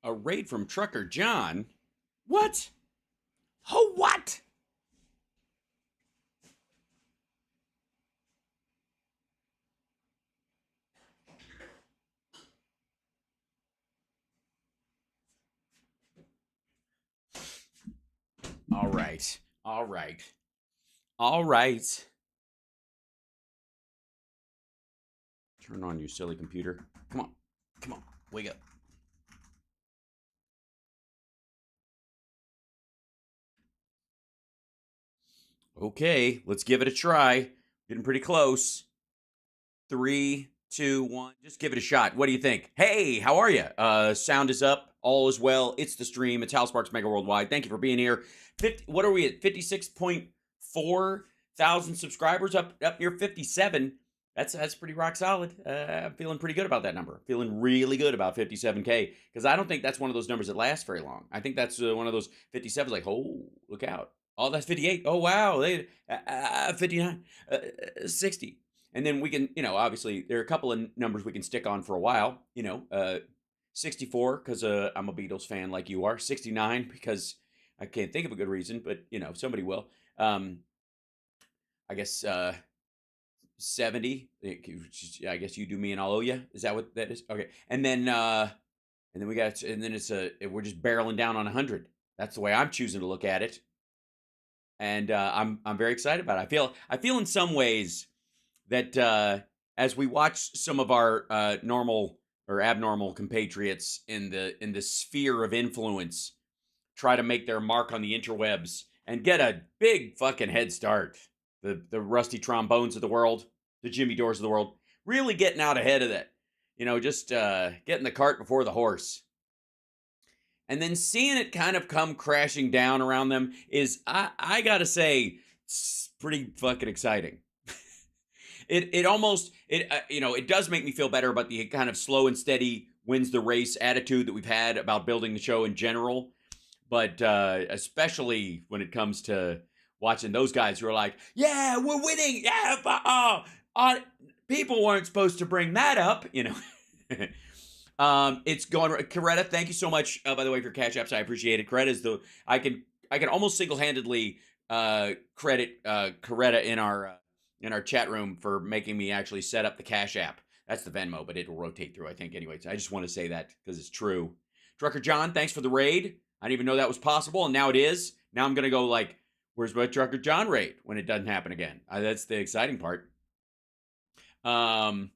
A raid from Trucker John? What? Oh, what? All right. All right. All right. Turn on, you silly computer. Come on. Come on. Wake up. Okay, let's give it a try. Getting pretty close. 3, 2, 1. Just give it a shot. What do you think? Hey, how are you? Sound is up. All is well. It's the stream. It's Hal Sparks Mega Worldwide. Thank you for being here. What are we at? 56.4 thousand subscribers, up near 57. That's pretty rock solid. I'm feeling pretty good about that number. Feeling really good about 57K, because I don't think that's one of those numbers that lasts very long. I think that's one of those 57s like, oh, look out. Oh, that's 58. Oh, wow. 59. 60. And then we can, obviously there are a couple of numbers we can stick on for a while. 64 because I'm a Beatles fan like you are. 69 because I can't think of a good reason, but somebody will. I guess 70. I guess you do me and I'll owe you. Is that what that is? Okay. And then we got, and then we're just barreling down on 100. That's the way I'm choosing to look at it. And I'm very excited about it. I feel in some ways that as we watch some of our normal or abnormal compatriots in the sphere of influence try to make their mark on the interwebs and get a big fucking head start, the Rusty Trombones of the world, the Jimmy Dores of the world, really getting out ahead of that, just getting the cart before the horse. And then seeing it kind of come crashing down around them is, I gotta say, it's pretty fucking exciting. It almost, it does make me feel better about the kind of slow and steady wins the race attitude that we've had about building the show in general. But especially when it comes to watching those guys who are like, yeah, we're winning. Yeah, people weren't supposed to bring that up, It's going. Coretta, thank you so much, by the way, for Cash Apps. I appreciate it. Coretta is I can almost single-handedly credit Coretta in our chat room for making me actually set up the Cash App. That's the Venmo, but it'll rotate through, I think. Anyways, I just want to say that because it's true. Trucker John, thanks for the raid. I didn't even know that was possible, and now it is. Now I'm gonna go like, where's my Trucker John raid when it doesn't happen again? That's the exciting part. Dems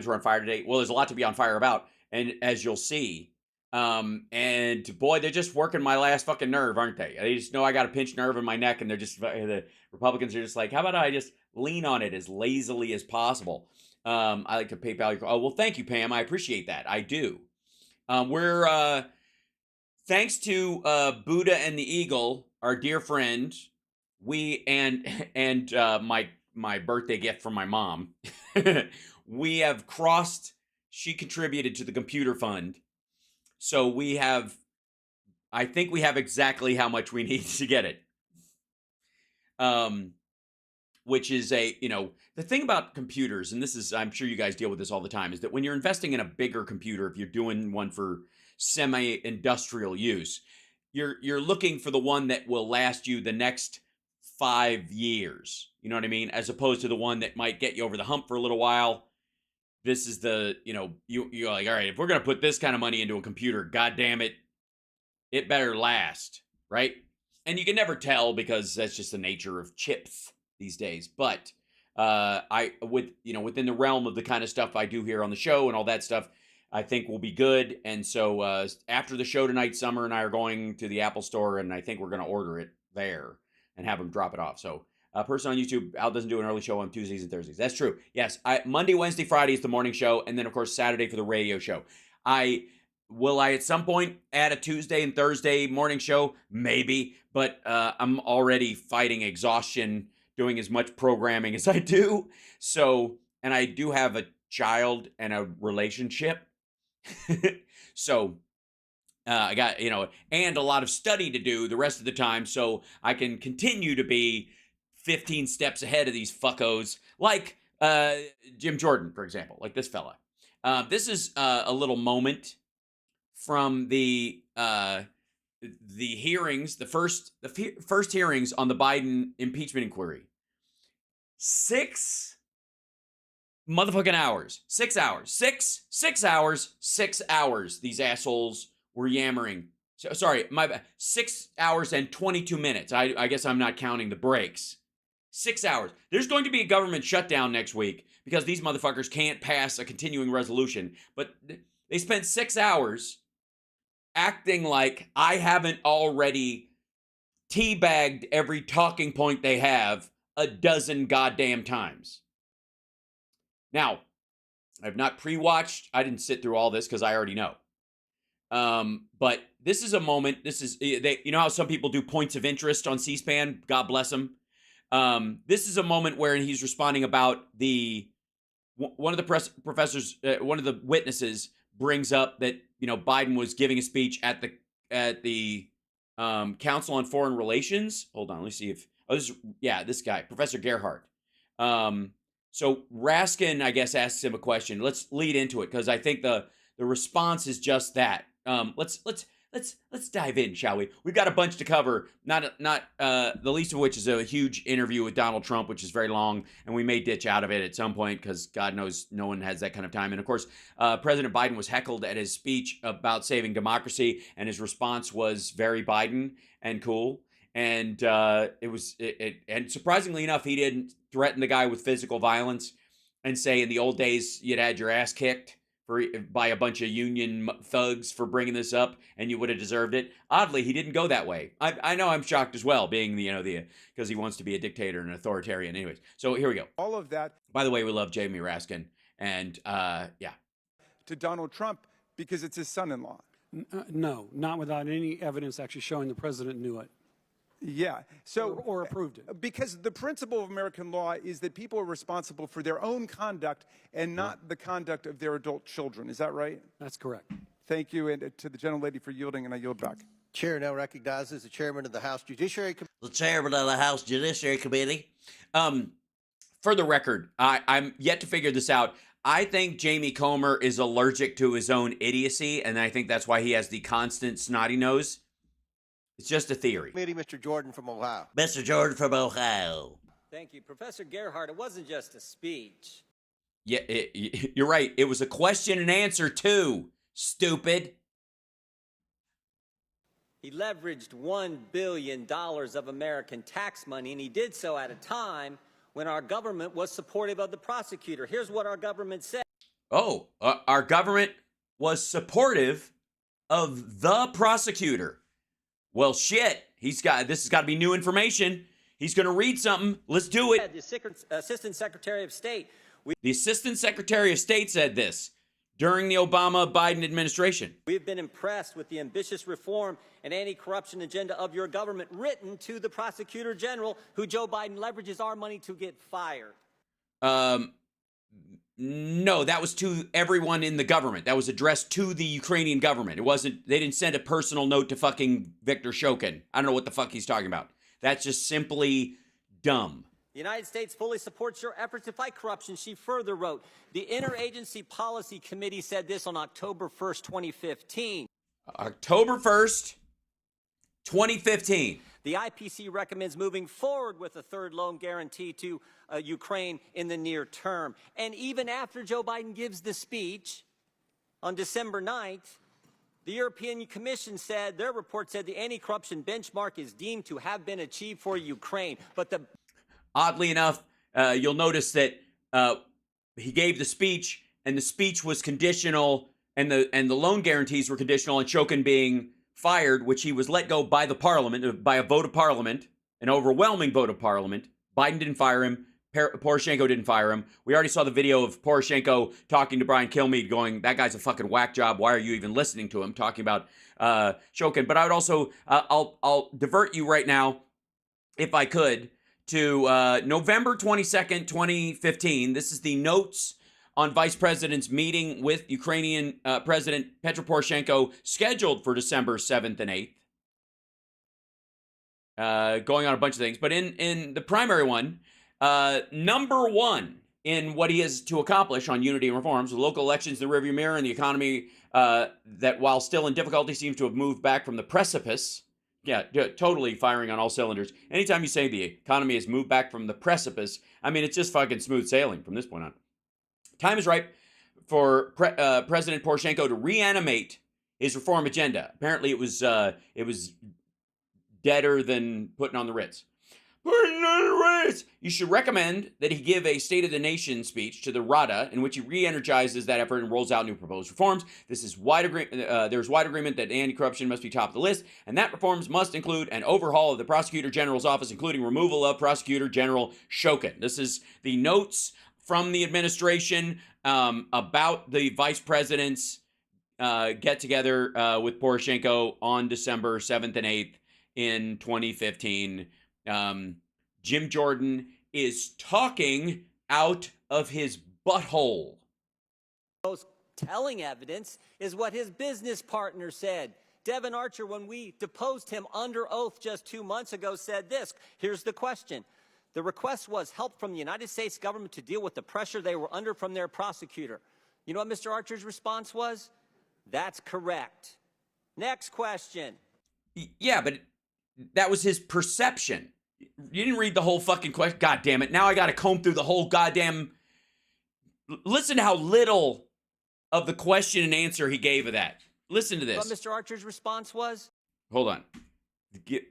were on fire today. Well, there's a lot to be on fire about, and as you'll see, and boy, they're just working my last fucking nerve, aren't they? They just know I got a pinched nerve in my neck, and they're just, the Republicans are just like, how about I just lean on it as lazily as possible? I like to PayPal your. Oh, well, thank you, Pam. I appreciate that. I do. We're thanks to Buddha and the Eagle, our dear friend. We and my birthday gift from my mom. We have crossed. She contributed to the computer fund, so we have. I think we have exactly how much we need to get it. Which is the thing about computers, and this is, I'm sure you guys deal with this all the time, is that when you're investing in a bigger computer, if you're doing one for semi-industrial use, you're looking for the one that will last you the next 5 years. You know what I mean? As opposed to the one that might get you over the hump for a little while. This is the, you're like, all right, if we're going to put this kind of money into a computer, God damn it, it better last, right? And you can never tell because that's just the nature of chips these days. But within the realm of the kind of stuff I do here on the show and all that stuff, I think will be good. And so after the show tonight, Summer and I are going to the Apple Store, and I think we're going to order it there and have them drop it off. So person on YouTube, Al doesn't do an early show on Tuesdays and Thursdays. That's true. Yes, Monday, Wednesday, Friday is the morning show, and then of course Saturday for the radio show. Will I at some point add a Tuesday and Thursday morning show? Maybe, but I'm already fighting exhaustion doing as much programming as I do. So, and I do have a child and a relationship. So I got, and a lot of study to do the rest of the time, so I can continue to be 15 steps ahead of these fuckos, like Jim Jordan, for example, like this fella. This is a little moment from the hearings, the first hearings on the Biden impeachment inquiry. 6 motherfucking hours. 6 hours. 6 hours. 6 hours. These assholes were yammering. Sorry, my bad. 6 hours and 22 minutes. I guess I'm not counting the breaks. 6 hours. There's going to be a government shutdown next week because these motherfuckers can't pass a continuing resolution. But they spent 6 hours acting like I haven't already teabagged every talking point they have a dozen goddamn times. Now, I've not pre-watched. I didn't sit through all this because I already know. But this is a moment. This is, you know how some people do points of interest on C-SPAN? God bless them. This is a moment where he's responding about one of the professors, one of the witnesses brings up that, you know, Biden was giving a speech at the Council on Foreign Relations. Hold on, let me see if, this guy, Professor Gerhardt. So Raskin, I guess, asks him a question. Let's lead into it because I think the response is just that. Let's dive in, shall we? We've got a bunch to cover. Not the least of which is a huge interview with Donald Trump, which is very long, and we may ditch out of it at some point because God knows no one has that kind of time. And of course, President Biden was heckled at his speech about saving democracy, and his response was very Biden and cool. And and surprisingly enough, he didn't threaten the guy with physical violence and say in the old days you'd had your ass kicked by a bunch of union thugs for bringing this up and you would have deserved it. Oddly, he didn't go that way. I know I'm shocked as well, being because he wants to be a dictator and an authoritarian. Anyways, so here we go. All of that. By the way, we love Jamie Raskin, and to Donald Trump because it's his son-in-law. No, not without any evidence actually showing the president knew it. Yeah. So or approved it. Because the principle of American law is that people are responsible for their own conduct and not the conduct of their adult children. Is that right? That's correct. Thank you, and to the gentlelady for yielding, and I yield back. Chair now recognizes the chairman of the House Judiciary Committee. The chairman of the House Judiciary Committee. For the record, I'm yet to figure this out. I think Jamie Comer is allergic to his own idiocy, and I think that's why he has the constant snotty nose. It's just a theory. Committee, Mr. Jordan from Ohio. Mr. Jordan from Ohio. Thank you. Professor Gerhardt, it wasn't just a speech. Yeah, you're right. It was a question and answer, too, stupid. He leveraged $1 billion of American tax money, and he did so at a time when our government was supportive of the prosecutor. Here's what our government said. Oh, our government was supportive of the prosecutor. Well, shit. This has got to be new information. He's going to read something. Let's do it. The Assistant Secretary of State. The Assistant Secretary of State said this during the Obama-Biden administration. We've been impressed with the ambitious reform and anti-corruption agenda of your government written to the Prosecutor General, who Joe Biden leverages our money to get fired. No, that was to everyone in the government. That was addressed to the Ukrainian government. It wasn't, they didn't send a personal note to fucking Viktor Shokin. I don't know what the fuck he's talking about. That's just simply dumb. The United States fully supports your efforts to fight corruption, she further wrote. The Interagency Policy Committee said this on October 1st, 2015. October 1st, 2015. The IPC recommends moving forward with a third loan guarantee to Ukraine in the near term. And even after Joe Biden gives the speech on December 9th, the European Commission said, their report said the anti-corruption benchmark is deemed to have been achieved for Ukraine. But oddly enough, you'll notice that he gave the speech, and the speech was conditional, and the loan guarantees were conditional on Shokin being fired, which he was let go by the parliament, by a vote of parliament, an overwhelming vote of parliament. Biden didn't fire him. Poroshenko didn't fire him. We already saw the video of Poroshenko talking to Brian Kilmeade going, that guy's a fucking whack job. Why are you even listening to him? Talking about Shokin. But I would also, I'll divert you right now, if I could, to November 22nd, 2015. This is the notes on Vice President's meeting with Ukrainian President Petro Poroshenko, scheduled for December 7th and 8th. Going on a bunch of things. But in the primary one, number one, in what he has to accomplish on unity and reforms, with local elections in the rearview mirror and the economy that, while still in difficulty, seems to have moved back from the precipice. Yeah, totally firing on all cylinders. Anytime you say the economy has moved back from the precipice, I mean, it's just fucking smooth sailing from this point on. Time is ripe for President Poroshenko to reanimate his reform agenda. Apparently, it was deader than putting on the Ritz. You should recommend that he give a State of the Nation speech to the Rada in which he re-energizes that effort and rolls out new proposed reforms. This is there's wide agreement that anti-corruption must be top of the list, and that reforms must include an overhaul of the Prosecutor General's office, including removal of Prosecutor General Shokin. This is the notes from the administration about the vice president's get-together with Poroshenko on December 7th and 8th in 2015. Jim Jordan is talking out of his butthole. Most telling evidence is what his business partner said. Devin Archer, when we deposed him under oath just 2 months ago, said this. Here's the question. The request was help from the United States government to deal with the pressure they were under from their prosecutor. You know what Mr. Archer's response was? That's correct. Next question. Yeah, but that was his perception. You didn't read the whole fucking question. God damn it. Now I got to comb through the whole goddamn... Listen to how little of the question and answer he gave of that. Listen to this. What Mr. Archer's response was? Hold on.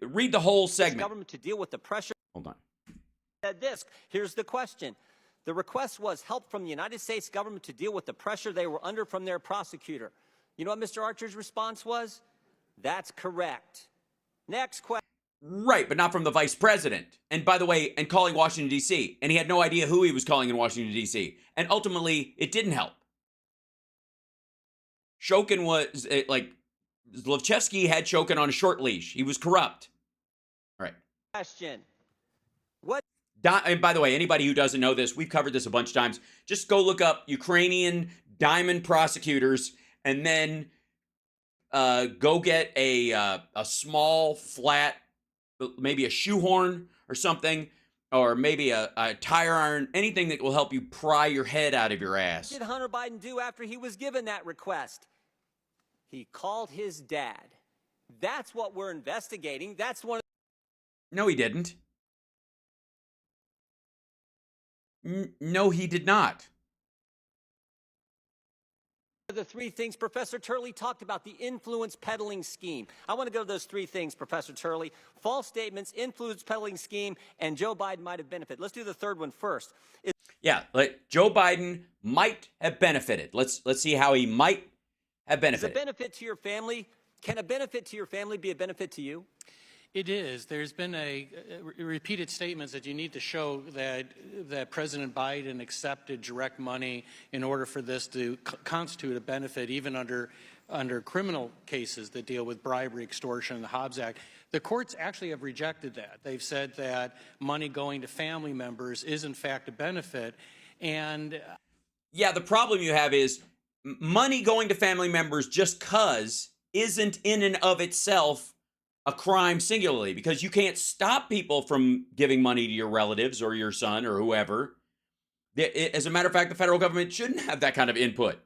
Read the whole segment. Government to deal with the pressure. Hold on. Said this. Here's the question. The request was help from the United States government to deal with the pressure they were under from their prosecutor. You know what Mr. Archer's response was? That's correct. Next question. Right, but not from the vice president. And by the way, and calling Washington, D.C. And he had no idea who he was calling in Washington, D.C. And ultimately, it didn't help. Shokin was, Zlochevsky had Shokin on a short leash. He was corrupt. All right. Question. What? And by the way, anybody who doesn't know this, we've covered this a bunch of times. Just go look up Ukrainian diamond prosecutors and then go get a small, flat, maybe a shoehorn or something, or maybe a tire iron, anything that will help you pry your head out of your ass. What did Hunter Biden do after he was given that request? He called his dad. That's what we're investigating. That's one of No, he didn't. No, he did not. the three things Professor Turley talked about, the influence peddling scheme. I want to go to those three things, Professor Turley. False statements, influence peddling scheme, and Joe Biden might have benefited. Let's do the third one first. Yeah, Joe Biden might have benefited. Let's see how he might have benefited. Is a benefit to your family? Can a benefit to your family be a benefit to you? It is. There's been repeated statements that you need to show that President Biden accepted direct money in order for this to constitute a benefit, even under criminal cases that deal with bribery, extortion, and the Hobbs Act. The courts actually have rejected that. They've said that money going to family members is, in fact, a benefit. And yeah, the problem you have is money going to family members just 'cause isn't in and of itself a crime singularly, because you can't stop people from giving money to your relatives or your son or whoever. As a matter of fact, the federal government shouldn't have that kind of input.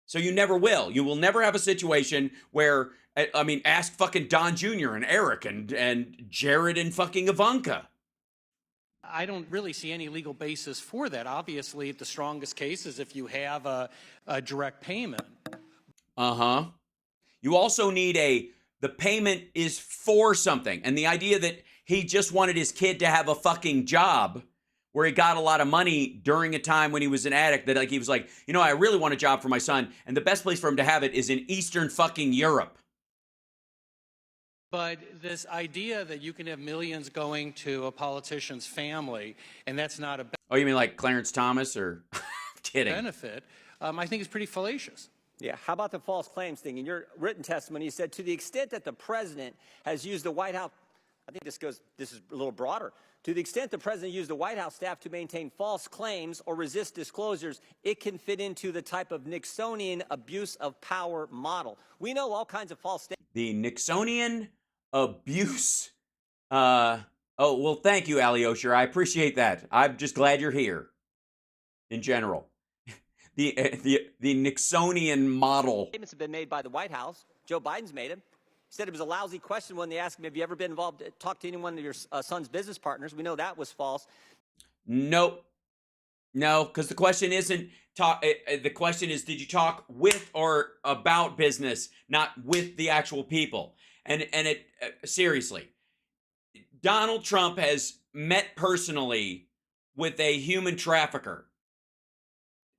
So you never will. You will never have a situation where, I mean, ask fucking Don Jr. and Eric and Jared and fucking Ivanka. I don't really see any legal basis for that. Obviously, the strongest case is if you have a direct payment. Uh-huh. You also need the payment is for something. And the idea that he just wanted his kid to have a fucking job where he got a lot of money during a time when he was an addict, that he was like, you know, I really want a job for my son, and the best place for him to have it is in Eastern fucking Europe. But this idea that you can have millions going to a politician's family, and that's not a Oh, you mean like Clarence Thomas or kidding? benefit, I think is pretty fallacious. Yeah, how about the false claims thing? In your written testimony, you said to the extent that the president has used the White House, I think this is a little broader. To the extent the president used the White House staff to maintain false claims or resist disclosures, it can fit into the type of Nixonian abuse of power model. We know all kinds of false statements. The Nixonian abuse. Oh, well, thank you, Alyosha. I appreciate that. I'm just glad you're here. in general. The Nixonian model. Statements have been made by the White House. Joe Biden's made them. He said it was a lousy question when they asked him, have you ever been involved, talked to anyone of your son's business partners? We know that was false. Nope. No, because the question isn't talk. The question is, did you talk with or about business, not with the actual people? And it seriously, Donald Trump has met personally with a human trafficker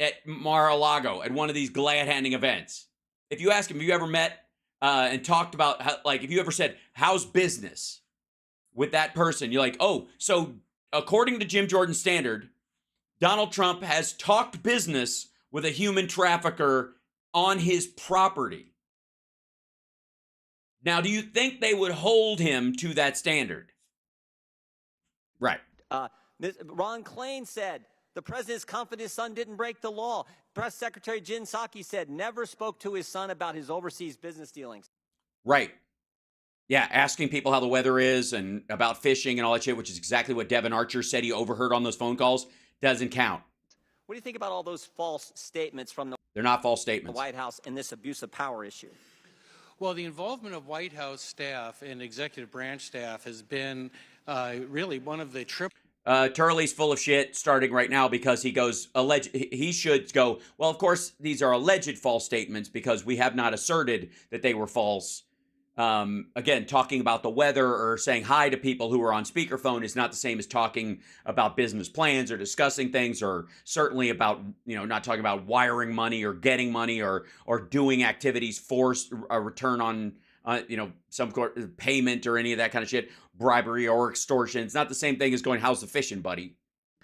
at Mar-a-Lago at one of these glad-handing events. If you ask him, have you ever met and talked about, how, like, if you ever said, how's business with that person? You're like, oh, so according to Jim Jordan's standard, Donald Trump has talked business with a human trafficker on his property. Now, do you think they would hold him to that standard? Right. Ron Klain said, the president's confident his son didn't break the law. Press Secretary Jen Psaki said never spoke to his son about his overseas business dealings. Right. Yeah, asking people how the weather is and about fishing and all that shit, which is exactly what Devin Archer said he overheard on those phone calls, doesn't count. What do you think about all those false statements from the They're not false statements. White House in this abuse of power issue? Well, the involvement of White House staff and executive branch staff has been really one of the Turley's full of shit starting right now because he goes, he should go, well, of course, these are alleged false statements because we have not asserted that they were false. Again, talking about the weather or saying hi to people who are on speakerphone is not the same as talking about business plans or discussing things, or certainly about, not talking about wiring money or getting money or doing activities for a return on, some payment or any of that kind of shit, bribery or extortion. It's not the same thing as going, how's the fishing, buddy?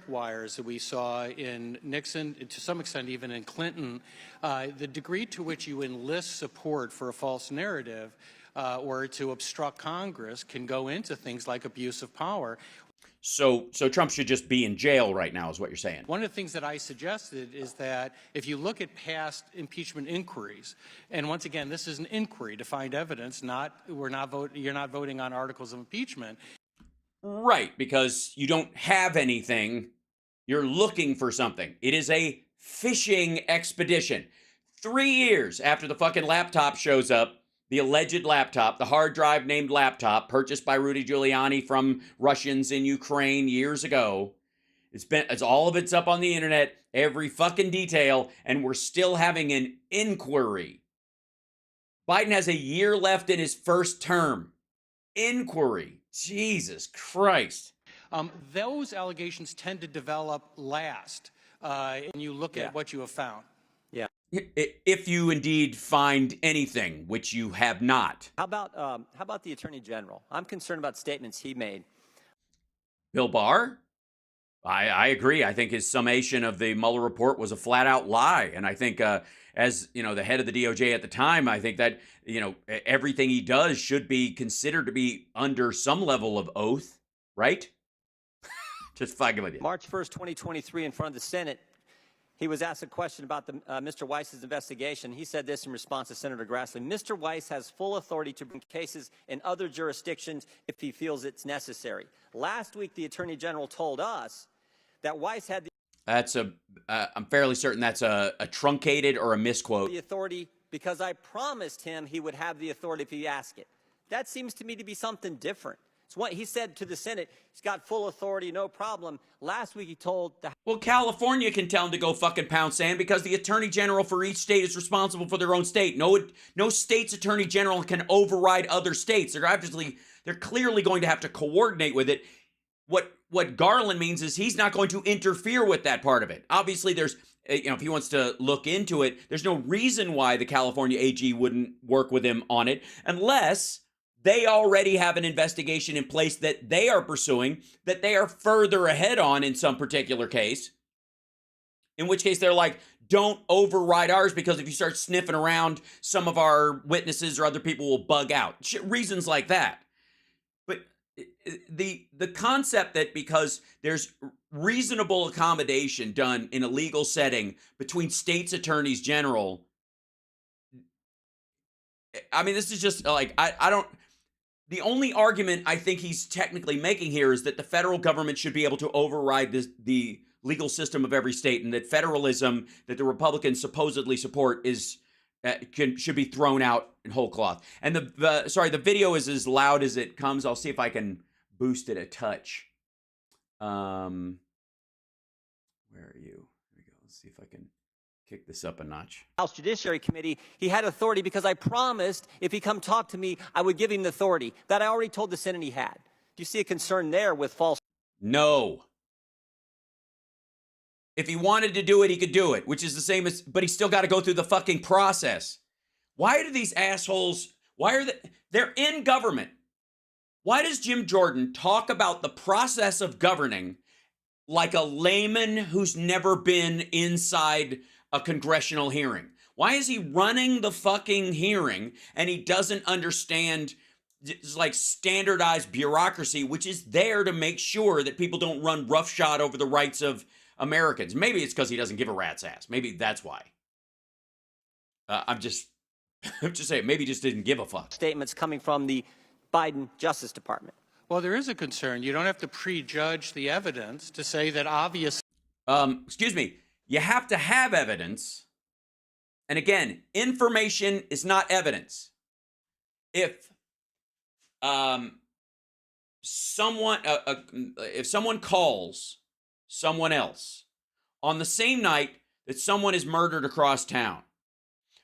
Wires that we saw in Nixon, to some extent even in Clinton, the degree to which you enlist support for a false narrative or to obstruct Congress can go into things like abuse of power. So Trump should just be in jail right now is what you're saying. One of the things that I suggested is that if you look at past impeachment inquiries, and once again, this is an inquiry to find evidence, you're not voting on articles of impeachment. Right, because you don't have anything. You're looking for something. It is a fishing expedition. 3 years after the fucking laptop shows up, the alleged laptop, the hard drive named laptop purchased by Rudy Giuliani from Russians in Ukraine years ago. It's all of it's up on the internet, every fucking detail, and we're still having an inquiry. Biden has a year left in his first term. Inquiry. Jesus Christ. Those allegations tend to develop last, and you look at what you have found. If you indeed find anything, which you have not. How about the Attorney General? I'm concerned about statements he made. Bill Barr? I agree. I think his summation of the Mueller report was a flat-out lie. And I think as, the head of the DOJ at the time, I think that, everything he does should be considered to be under some level of oath, right? Just fucking with you. March 1st, 2023, in front of the Senate, he was asked a question about Mr. Weiss's investigation. He said this in response to Senator Grassley. Mr. Weiss has full authority to bring cases in other jurisdictions if he feels it's necessary. Last week, the Attorney General told us that Weiss had I'm fairly certain that's a truncated or a misquote. The authority because I promised him he would have the authority if he asked it. That seems to me to be something different. It's what he said to the Senate. He's got full authority, no problem. Last week he told the Well, California can tell him to go fucking pound sand because the attorney general for each state is responsible for their own state. No state's attorney general can override other states. They're clearly going to have to coordinate with it. What Garland means is he's not going to interfere with that part of it. Obviously, there's, if he wants to look into it, there's no reason why the California AG wouldn't work with him on it unless they already have an investigation in place that they are pursuing, that they are further ahead on in some particular case. In which case they're like, don't override ours because if you start sniffing around, some of our witnesses or other people will bug out. Reasons like that. But the concept that because there's reasonable accommodation done in a legal setting between states' attorneys general, I mean, this is just like, I don't... The only argument I think he's technically making here is that the federal government should be able to override the legal system of every state, and that federalism that the Republicans supposedly support is should be thrown out in whole cloth. And the video is as loud as it comes. I'll see if I can boost it a touch. Where are you? Here we go. Let's see if I can kick this up a notch. House Judiciary Committee, he had authority because I promised if he come talk to me, I would give him the authority that I already told the Senate he had. Do you see a concern there with false? No. If he wanted to do it, he could do it, which is the same as, but he's still got to go through the fucking process. Why do these assholes, they're in government. Why does Jim Jordan talk about the process of governing like a layman who's never been inside a congressional hearing? Why is he running the fucking hearing and he doesn't understand like standardized bureaucracy, which is there to make sure that people don't run roughshod over the rights of Americans? Maybe it's because he doesn't give a rat's ass. Maybe that's why. I'm just saying, maybe he just didn't give a fuck. Statements coming from the Biden Justice Department. Well, there is a concern. You don't have to prejudge the evidence to say that obviously. Excuse me. You have to have evidence. And again, information is not evidence. If someone calls someone else on the same night that someone is murdered across town,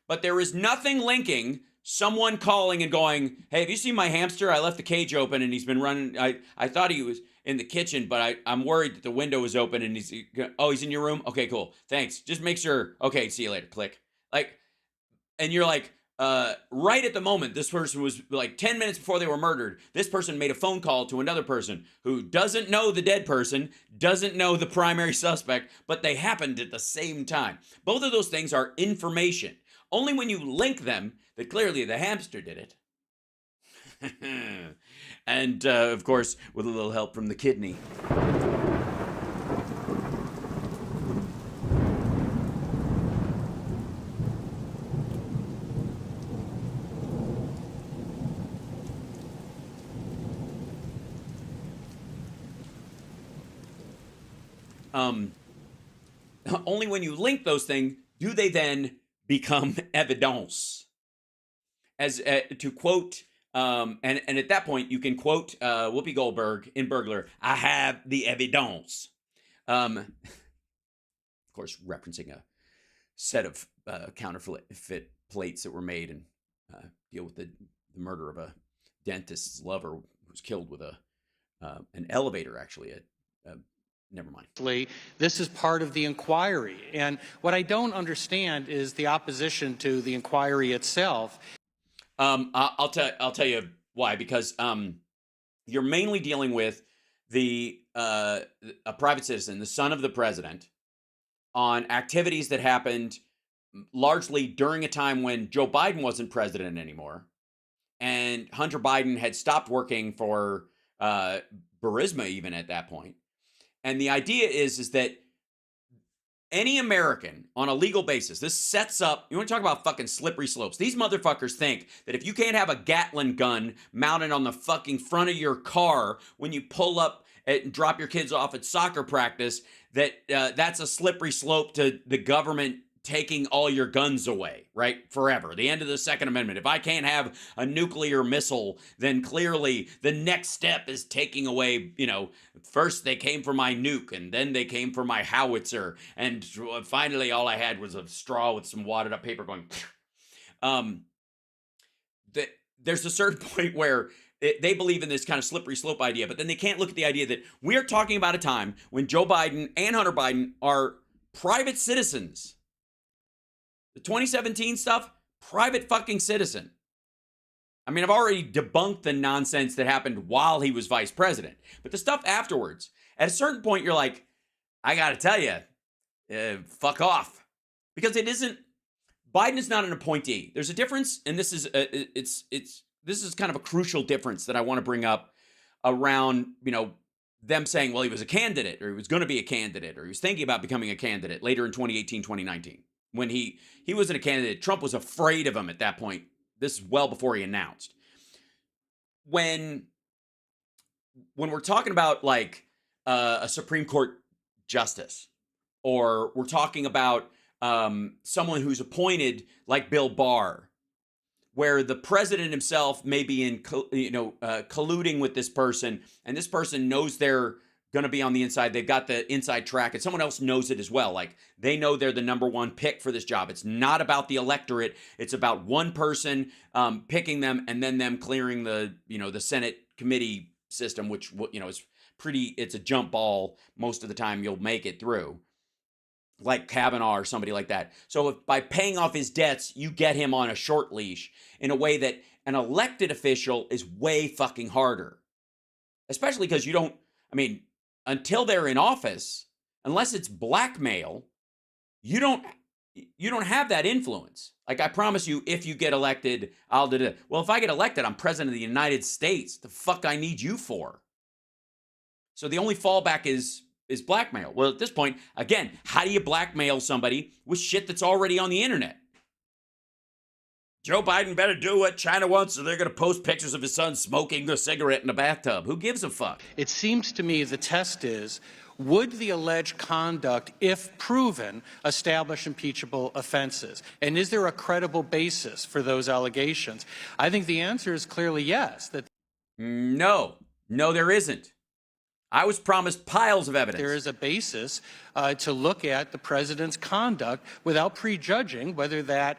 but there is nothing linking someone calling and going, hey, have you seen my hamster? I left the cage open and he's been running. I thought he was in the kitchen, but I'm worried that the window was open and he's in your room? Okay, cool. Thanks. Just make sure. Okay, see you later. Click. And you're like, right at the moment, this person was like 10 minutes before they were murdered. This person made a phone call to another person who doesn't know the dead person, doesn't know the primary suspect, but they happened at the same time. Both of those things are information. Only when you link them that clearly the hamster did it. And, of course, with a little help from the kidney. Only when you link those things do they then become evidence. As to quote, and at that point you can quote Whoopi Goldberg in Burglar, I have the evidence. Of course, referencing a set of counterfeit plates that were made and deal with the murder of a dentist's lover who was killed with an elevator, actually. Never mind. This is part of the inquiry. And what I don't understand is the opposition to the inquiry itself. I'll tell you why. Because you're mainly dealing with a private citizen, the son of the president, on activities that happened largely during a time when Joe Biden wasn't president anymore, and Hunter Biden had stopped working for Burisma even at that point. And the idea is that any American on a legal basis, this sets up, you want to talk about fucking slippery slopes. These motherfuckers think that if you can't have a Gatling gun mounted on the fucking front of your car when you pull up and drop your kids off at soccer practice, that that's a slippery slope to the government taking all your guns away, right? Forever. The end of the Second Amendment. If I can't have a nuclear missile, then clearly the next step is taking away, first they came for my nuke and then they came for my howitzer. And finally all I had was a straw with some wadded up paper going, there's a certain point where they believe in this kind of slippery slope idea, but then they can't look at the idea that we're talking about a time when Joe Biden and Hunter Biden are private citizens. The 2017 stuff, private fucking citizen. I mean, I've already debunked the nonsense that happened while he was vice president. But the stuff afterwards, at a certain point, you're like, I gotta tell you, fuck off. Because Biden is not an appointee. There's a difference, and this is this is kind of a crucial difference that I want to bring up around, them saying, well, he was a candidate, or he was going to be a candidate, or he was thinking about becoming a candidate later in 2018, 2019. When he wasn't a candidate, Trump was afraid of him at that point. This is well before he announced. When we're talking about like a Supreme Court justice, or we're talking about someone who's appointed like Bill Barr, where the president himself may be in, colluding with this person, and this person knows they're going to be on the inside. They've got the inside track, and someone else knows it as well. Like, they know they're the number one pick for this job. It's not about the electorate. It's about one person picking them, and then them clearing the Senate committee system, which, is it's a jump ball. Most of the time you'll make it through, like Kavanaugh or somebody like that. So if by paying off his debts, you get him on a short leash in a way that an elected official is way fucking harder. Especially because until they're in office, unless it's blackmail, you don't have that influence. Like, I promise you, if you get elected, I'll do it. Well, if I get elected, I'm president of the United States. The fuck I need you for? So the only fallback is blackmail. Well, at this point, again, how do you blackmail somebody with shit that's already on the internet? Joe Biden better do what China wants, or they're going to post pictures of his son smoking a cigarette in a bathtub. Who gives a fuck? It seems to me the test is, would the alleged conduct, if proven, establish impeachable offenses? And is there a credible basis for those allegations? I think the answer is clearly yes. No, there isn't. I was promised piles of evidence. There is a basis to look at the president's conduct without prejudging whether that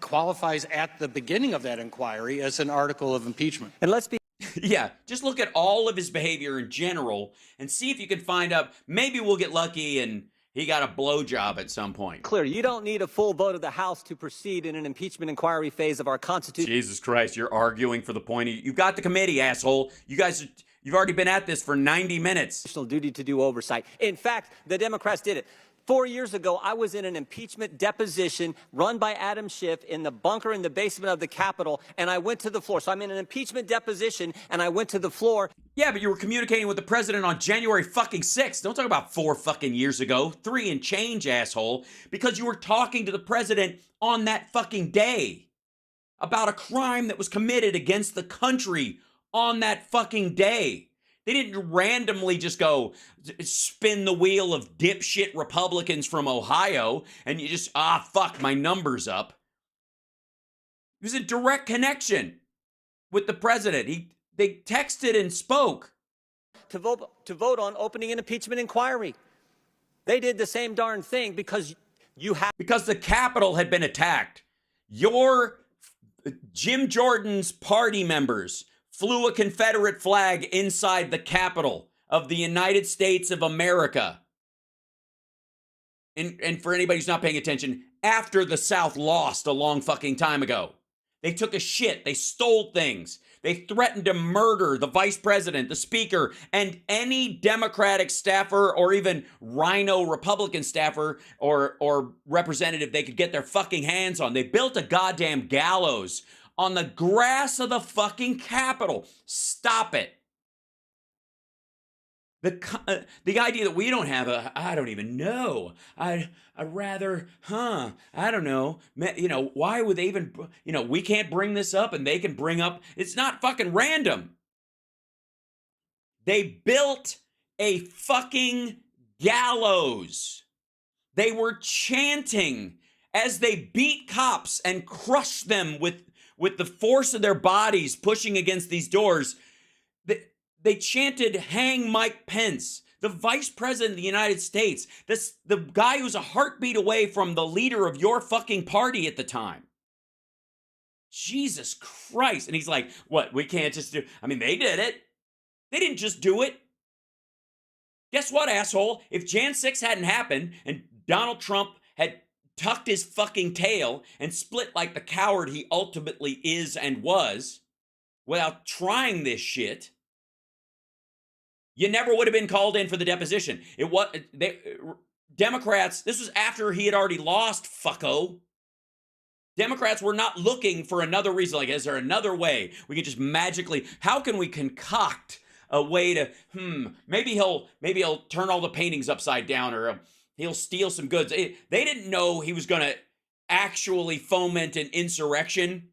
qualifies at the beginning of that inquiry as an article of impeachment. And let's be Yeah, just look at all of his behavior in general and see if you can find out. Maybe we'll get lucky and he got a blowjob at some point. clear. You don't need a full vote of the House to proceed in an impeachment inquiry phase of our Constitution. Jesus Christ, you're arguing for the point. You've got the committee, asshole. You've already been at this for 90 minutes. Duty to do oversight. In fact, the Democrats did it. 4 years ago, I was in an impeachment deposition run by Adam Schiff in the bunker in the basement of the Capitol, and I went to the floor. So I'm in an impeachment deposition, and I went to the floor. Yeah, but you were communicating with the president on January fucking 6th. Don't talk about 4 fucking years ago. 3 and change, asshole. Because you were talking to the president on that fucking day about a crime that was committed against the country on that fucking day. They didn't randomly just go spin the wheel of dipshit Republicans from Ohio and you just, fuck, my number's up. It was a direct connection with the president. They texted and spoke. To vote on opening an impeachment inquiry. They did the same darn thing because Because the Capitol had been attacked. Your Jim Jordan's party members flew a Confederate flag inside the Capitol of the United States of America. And for anybody who's not paying attention, after the South lost a long fucking time ago, they took a shit. They stole things. They threatened to murder the vice president, the speaker, and any Democratic staffer or even Rhino Republican staffer or representative they could get their fucking hands on. They built a goddamn gallows on the grass of the fucking Capitol. Stop it. The idea that we don't have I don't even know. I'd rather, I don't know. Why would they even, we can't bring this up and they can bring up, it's not fucking random. They built a fucking gallows. They were chanting as they beat cops and crushed them with the force of their bodies pushing against these doors. They chanted, "Hang Mike Pence," the vice president of the United States, the guy who's a heartbeat away from the leader of your fucking party at the time. Jesus Christ. And he's like, what, we can't just do, they did it. They didn't just do it. Guess what, asshole? If Jan 6 hadn't happened and Donald Trump had tucked his fucking tail and split like the coward he ultimately is and was without trying this shit, you never would have been called in for the deposition. Democrats, this was after he had already lost, fucko. Democrats were not looking for another reason. Like, is there another way we can just magically, how can we concoct a way to, maybe he'll turn all the paintings upside down, or he'll steal some goods. They didn't know he was going to actually foment an insurrection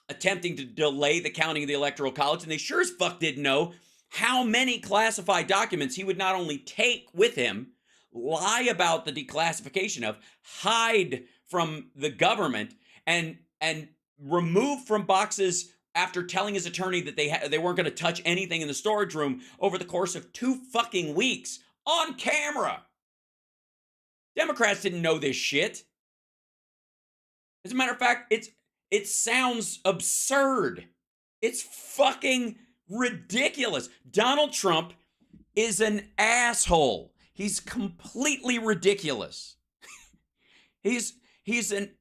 attempting to delay the counting of the Electoral College, and they sure as fuck didn't know how many classified documents he would not only take with him, lie about the declassification of, hide from the government, and remove from boxes after telling his attorney that they weren't going to touch anything in the storage room over the course of 2 fucking weeks on camera. Democrats didn't know this shit. As a matter of fact, it sounds absurd. It's fucking ridiculous. Donald Trump is an asshole. He's completely ridiculous. He's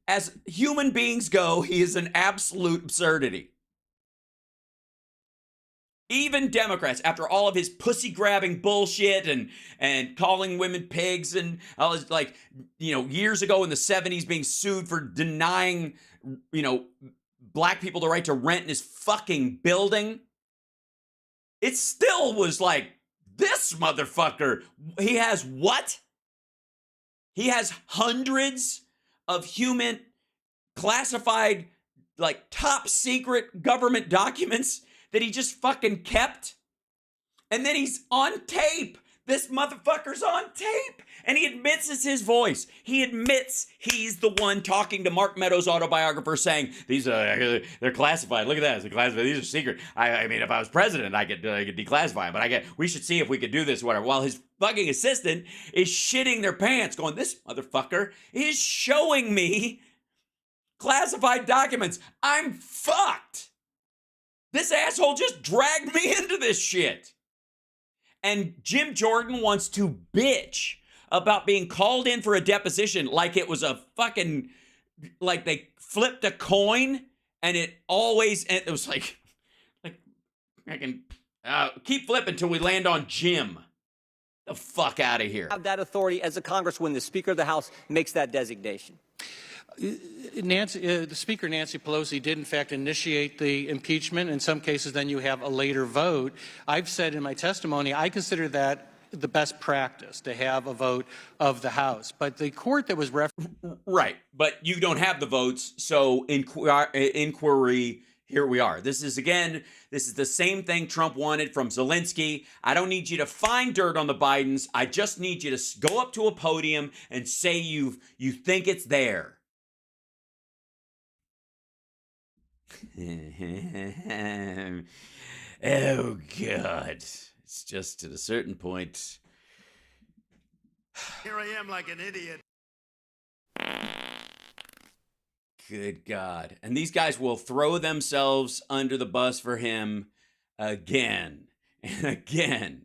as human beings go, he is an absolute absurdity. Even Democrats, after all of his pussy-grabbing bullshit and calling women pigs and all his, like, years ago in the 70s being sued for denying, black people the right to rent in his fucking building, it still was like, this motherfucker, he has what? He has hundreds of human classified, like, top secret government documents that he just fucking kept. And then he's on tape. This motherfucker's on tape. And he admits it's his voice. He admits he's the one talking to Mark Meadows' autobiographer saying, these are, they're classified. Look at that. They're classified. These are secret. I mean, if I was president, I could declassify them. But we should see if we could do this, whatever. While his fucking assistant is shitting their pants going, this motherfucker is showing me classified documents. I'm fucked. This asshole just dragged me into this shit. And Jim Jordan wants to bitch about being called in for a deposition like it was a fucking, like they flipped a coin and it was like I can keep flipping until we land on Jim. The fuck out of here. Have that authority as a Congress when the Speaker of the House makes that designation. The Speaker, Nancy Pelosi, did in fact initiate the impeachment. In some cases, then you have a later vote. I've said in my testimony, I consider that the best practice to have a vote of the House. But the court that was right, but you don't have the votes, so inquiry. Here we are. This is the same thing Trump wanted from Zelensky. I don't need you to find dirt on the Bidens. I just need you to go up to a podium and say you think it's there. Oh, God. It's just at a certain point. Here I am like an idiot. Good God. And these guys will throw themselves under the bus for him again and again.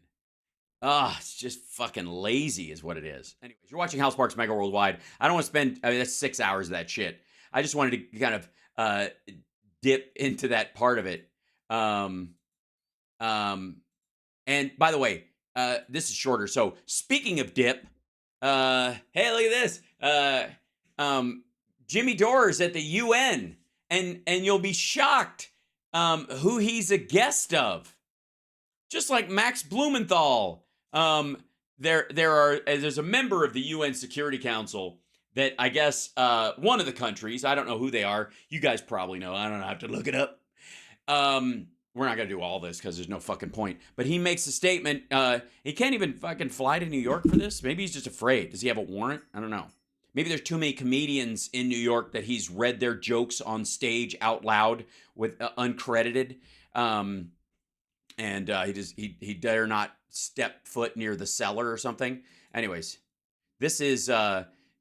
It's just fucking lazy is what it is. Anyways, you're watching Hal Sparks Mega Worldwide. I don't want to spend, that's 6 hours of that shit. I just wanted to kind of dip into that part of it. And by the way, this is shorter. So speaking of dip, hey, look at this. Jimmy Dore is at the UN, and you'll be shocked who he's a guest of. Just like Max Blumenthal, there's a member of the UN Security Council that I guess one of the countries, I don't know who they are. You guys probably know. I don't know. I have to look it up. We're not going to do all this because there's no fucking point. But he makes a statement. He can't even fucking fly to New York for this. Maybe he's just afraid. Does he have a warrant? I don't know. Maybe there's too many comedians in New York that he's read their jokes on stage out loud with uncredited. And he dare not step foot near the cellar or something. Anyways, this is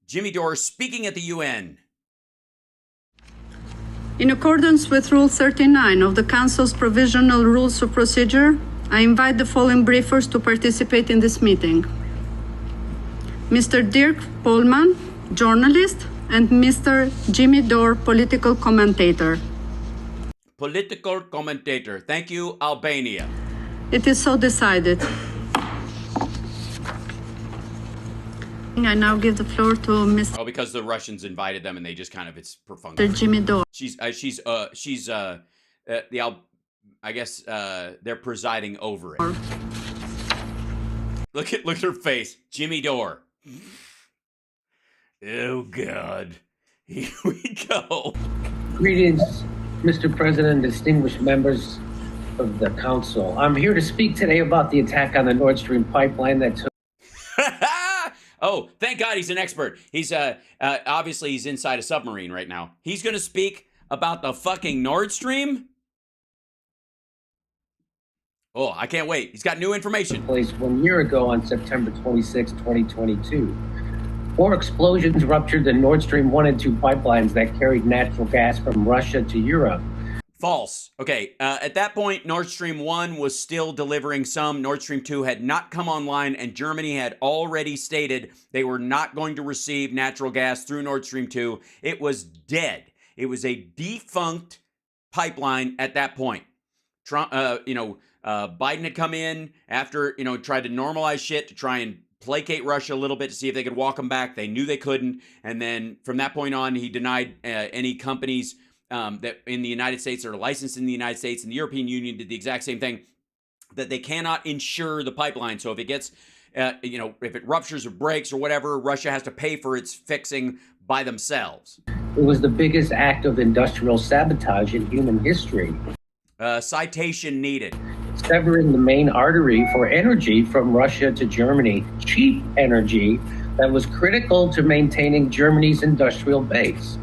Jimmy Dore speaking at the UN. In accordance with Rule 39 of the Council's Provisional Rules of Procedure, I invite the following briefers to participate in this meeting. Mr. Dirk Polman, journalist, and Mr. Jimmy Dore, political commentator. Political commentator. Thank you, Albania. It is so decided. I now give the floor to Mr. Oh, because the Russians invited them and they just kind of, it's perfunctory. Jimmy Dore. They're presiding over it. Look at her face. Jimmy Dore. Oh, God. Here we go. Greetings, Mr. President, distinguished members of the council. I'm here to speak today about the attack on the Nord Stream pipeline that took. Oh, thank God he's an expert. He's obviously he's inside a submarine right now. He's going to speak about the fucking Nord Stream? Oh, I can't wait. He's got new information. Place 1 year ago on September 26, 2022. 4 explosions ruptured the Nord Stream 1 and 2 pipelines that carried natural gas from Russia to Europe. False. Okay, at that point, Nord Stream 1 was still delivering some. Nord Stream 2 had not come online, and Germany had already stated they were not going to receive natural gas through Nord Stream 2. It was dead. It was a defunct pipeline at that point. Trump, Biden had come in after, tried to normalize shit to try and placate Russia a little bit to see if they could walk them back. They knew they couldn't. And then from that point on, he denied any companies that in the United States are licensed in the United States, and the European Union did the exact same thing, that they cannot insure the pipeline. So if it gets, if it ruptures or breaks or whatever, Russia has to pay for its fixing by themselves. It was the biggest act of industrial sabotage in human history. Citation needed. Severing the main artery for energy from Russia to Germany, cheap energy that was critical to maintaining Germany's industrial base.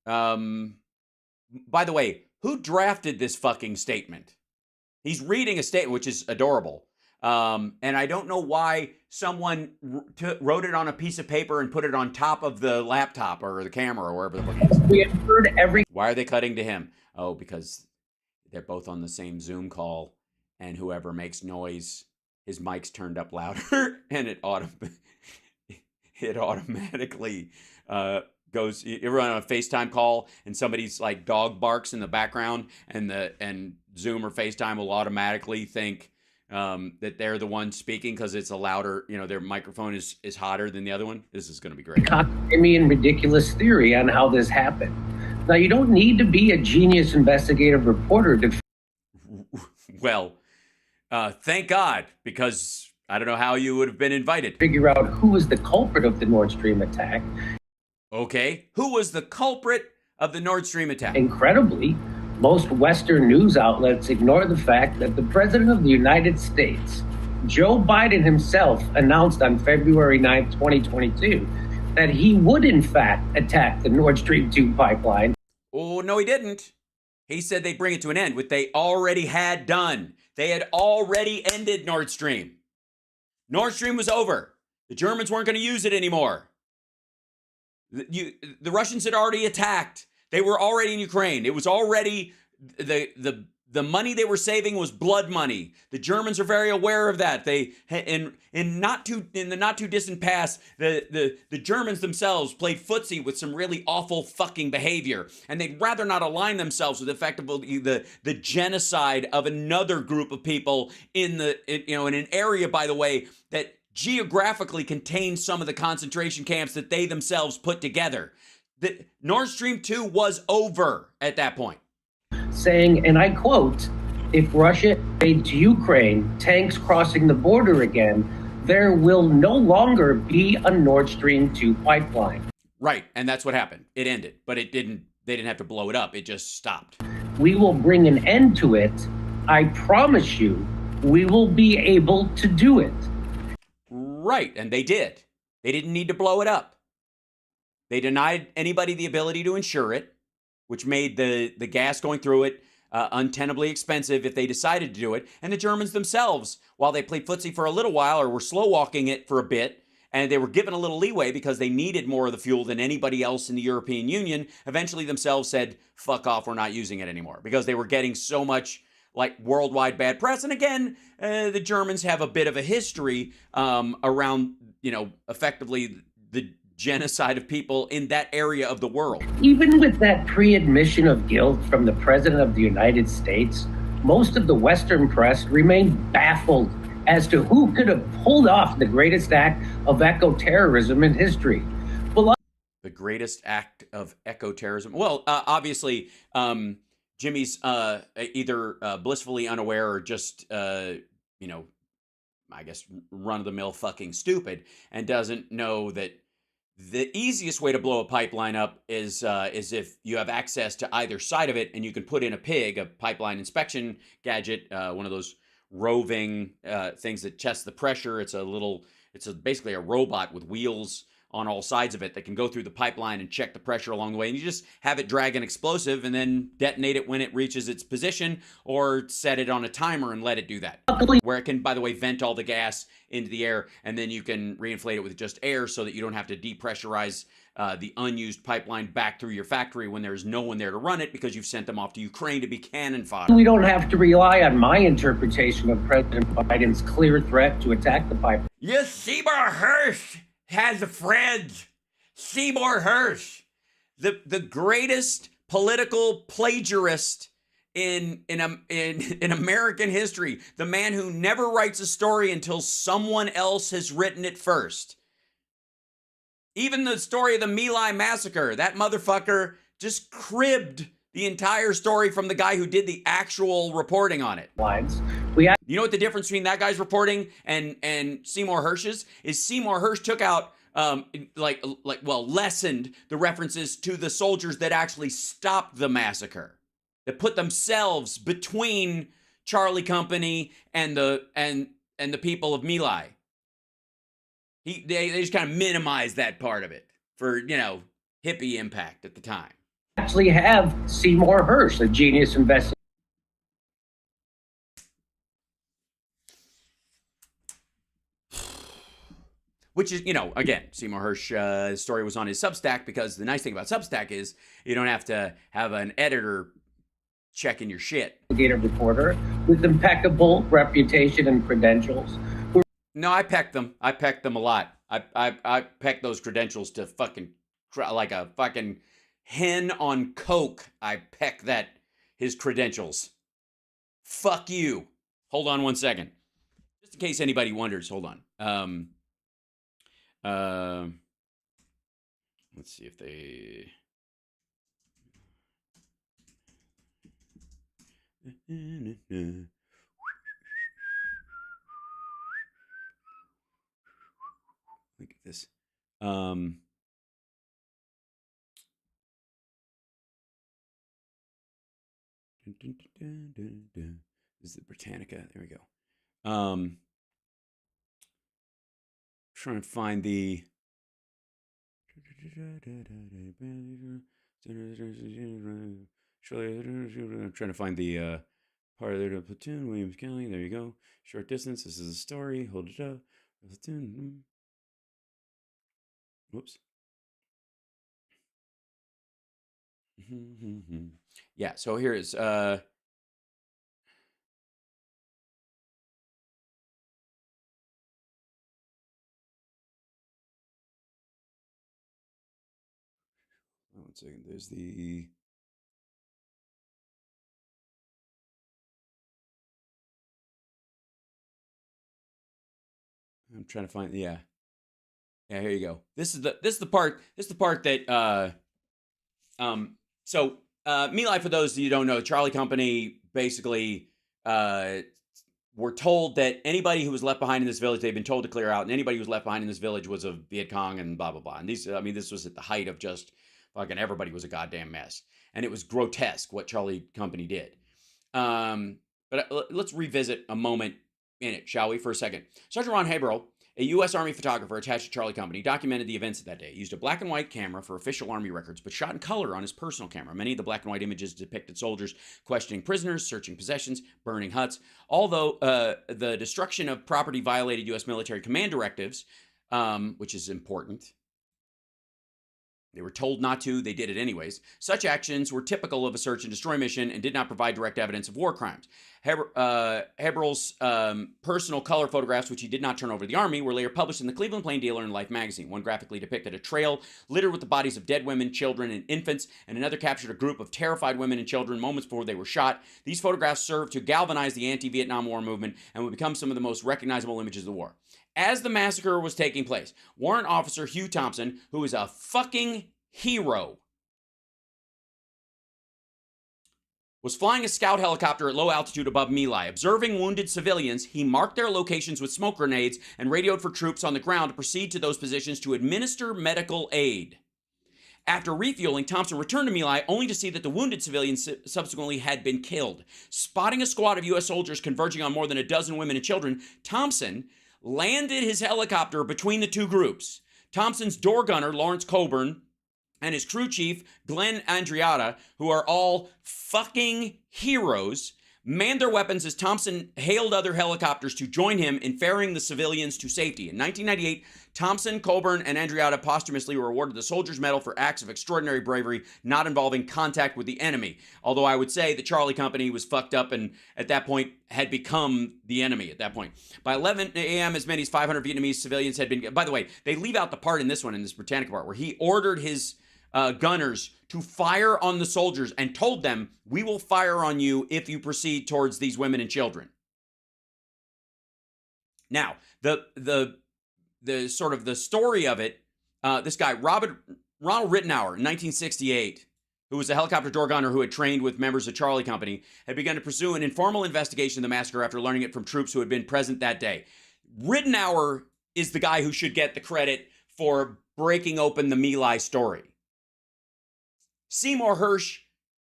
By the way, who drafted this fucking statement? He's reading a statement, which is adorable. And I don't know why someone wrote it on a piece of paper and put it on top of the laptop or the camera or wherever the fuck it is. We have heard Why are they cutting to him? Oh, because they're both on the same Zoom call, and whoever makes noise, his mic's turned up louder, and it automatically goes. You're on a FaceTime call, and somebody's like dog barks in the background, and Zoom or FaceTime will automatically think that they're the one speaking because it's a louder, their microphone is hotter than the other one. This is going to be great. Cockamamie ridiculous theory on how this happened. Now, you don't need to be a genius investigative reporter to. Well, thank God, because I don't know how you would have been invited. Figure out who was the culprit of the Nord Stream attack. Okay, who was the culprit of the Nord Stream attack? Incredibly, most Western news outlets ignore the fact that the President of the United States, Joe Biden himself, announced on February 9th, 2022, that he would in fact attack the Nord Stream 2 pipeline. Oh, no, he didn't. He said they'd bring it to an end, which they already had done. They had already ended Nord Stream. Nord Stream was over. The Germans weren't going to use it anymore. The Russians had already attacked. They were already in Ukraine. It was already the money they were saving was blood money. The Germans are very aware of that. They in the not too distant past, the Germans themselves played footsie with some really awful fucking behavior, and they'd rather not align themselves with effectively the genocide of another group of people in an area, by the way, that geographically contains some of the concentration camps that they themselves put together. The Nord Stream 2 was over at that point. Saying, and I quote, if Russia invades Ukraine, tanks crossing the border again, there will no longer be a Nord Stream 2 pipeline. Right, and that's what happened. It ended, but they didn't have to blow it up. It just stopped. We will bring an end to it. I promise you, we will be able to do it. Right, and they did. They didn't need to blow it up. They denied anybody the ability to insure it, which made the gas going through it untenably expensive if they decided to do it. And the Germans themselves, while they played footsie for a little while or were slow walking it for a bit, and they were given a little leeway because they needed more of the fuel than anybody else in the European Union, eventually themselves said, fuck off, we're not using it anymore, because they were getting so much like worldwide bad press. And again, the Germans have a bit of a history around, effectively the genocide of people in that area of the world. Even with that pre-admission of guilt from the President of the United States, most of the Western press remained baffled as to who could have pulled off the greatest act of eco-terrorism in history. The greatest act of eco-terrorism? Well, obviously, Jimmy's either blissfully unaware or just, I guess, run-of-the-mill fucking stupid, and doesn't know that The easiest way to blow a pipeline up is if you have access to either side of it, and you can put in a pig, a pipeline inspection gadget, one of those roving things that tests the pressure. It's basically a robot with wheels on all sides of it that can go through the pipeline and check the pressure along the way. And you just have it drag an explosive and then detonate it when it reaches its position, or set it on a timer and let it do that. Where it can, by the way, vent all the gas into the air, and then you can reinflate it with just air so that you don't have to depressurize the unused pipeline back through your factory when there's no one there to run it because you've sent them off to Ukraine to be cannon fodder. We don't have to rely on my interpretation of President Biden's clear threat to attack the pipeline. Yes, Seymour Hersh has a friend. Seymour Hersh, the greatest political plagiarist in American history. The man who never writes a story until someone else has written it first. Even the story of the My Lai massacre, that motherfucker just cribbed the entire story from the guy who did the actual reporting on it. You know what the difference between that guy's reporting and Seymour Hersh's is? Seymour Hersh took out lessened the references to the soldiers that actually stopped the massacre, that put themselves between Charlie Company and the people of My Lai. They just kind of minimized that part of it for, hippie impact at the time. Actually have Seymour Hersh, a genius investigator. Which is, again, Seymour Hersh's story was on his Substack, because the nice thing about Substack is you don't have to have an editor checking your shit. Reporter with impeccable reputation and credentials. No, I pecked them. I pecked them a lot. I pecked those credentials to fucking, like a fucking hen on coke. I pecked his credentials. Fuck you. Hold on one second. Just in case anybody wonders, hold on. Let's see if they... Look at this. This is the Britannica. There we go. Trying to find the... I'm trying to find the part of the platoon. Williams County. There you go. Short distance. This is a story. Hold it up. Platoon. Whoops. Yeah. So here is. One second. There's the... I'm trying to find... Yeah, here you go. This is the part that so My Lai, for those of you who don't know, Charlie Company basically were told that anybody who was left behind in this village, they've been told to clear out, and anybody who was left behind in this village was of Viet Cong and blah blah blah. And this was at the height of just fucking everybody was a goddamn mess, and it was grotesque what Charlie Company did. But let's revisit a moment in it, shall we, for a second. Sergeant Ron DeSantis, a U.S. Army photographer attached to Charlie Company, documented the events of that day. He used a black and white camera for official Army records, but shot in color on his personal camera. Many of the black and white images depicted soldiers questioning prisoners, searching possessions, burning huts. Although the destruction of property violated U.S. military command directives, which is important. They were told not to. They did it anyways. Such actions were typical of a search and destroy mission and did not provide direct evidence of war crimes. Hebrel's personal color photographs, which he did not turn over to the Army, were later published in the Cleveland Plain Dealer and Life magazine. One graphically depicted a trail littered with the bodies of dead women, children, and infants, and another captured a group of terrified women and children moments before they were shot. These photographs served to galvanize the anti-Vietnam War movement and would become some of the most recognizable images of the war. As the massacre was taking place, Warrant Officer Hugh Thompson, who is a fucking hero, was flying a scout helicopter at low altitude above My Lai. Observing wounded civilians, he marked their locations with smoke grenades and radioed for troops on the ground to proceed to those positions to administer medical aid. After refueling, Thompson returned to My Lai only to see that the wounded civilians subsequently had been killed. Spotting a squad of U.S. soldiers converging on more than a dozen women and children, Thompson landed his helicopter between the two groups. Thompson's door gunner, Lawrence Coburn, and his crew chief, Glenn Andreatta, who are all fucking heroes, manned their weapons as Thompson hailed other helicopters to join him in ferrying the civilians to safety. In 1998, Thompson, Coburn, and Andreatta posthumously were awarded the Soldier's Medal for acts of extraordinary bravery not involving contact with the enemy. Although I would say the Charlie Company was fucked up and at that point had become the enemy at that point. By 11 a.m., as many as 500 Vietnamese civilians had been... By the way, they leave out the part in this one, in this Britannica part, where he ordered his gunners to fire on the soldiers and told them, we will fire on you if you proceed towards these women and children. Now, the sort of the story of it, this guy, Ronald Ridenhour, in 1968, who was a helicopter door gunner who had trained with members of Charlie Company, had begun to pursue an informal investigation of the massacre after learning it from troops who had been present that day. Ridenhour is the guy who should get the credit for breaking open the My Lai story. Seymour Hersh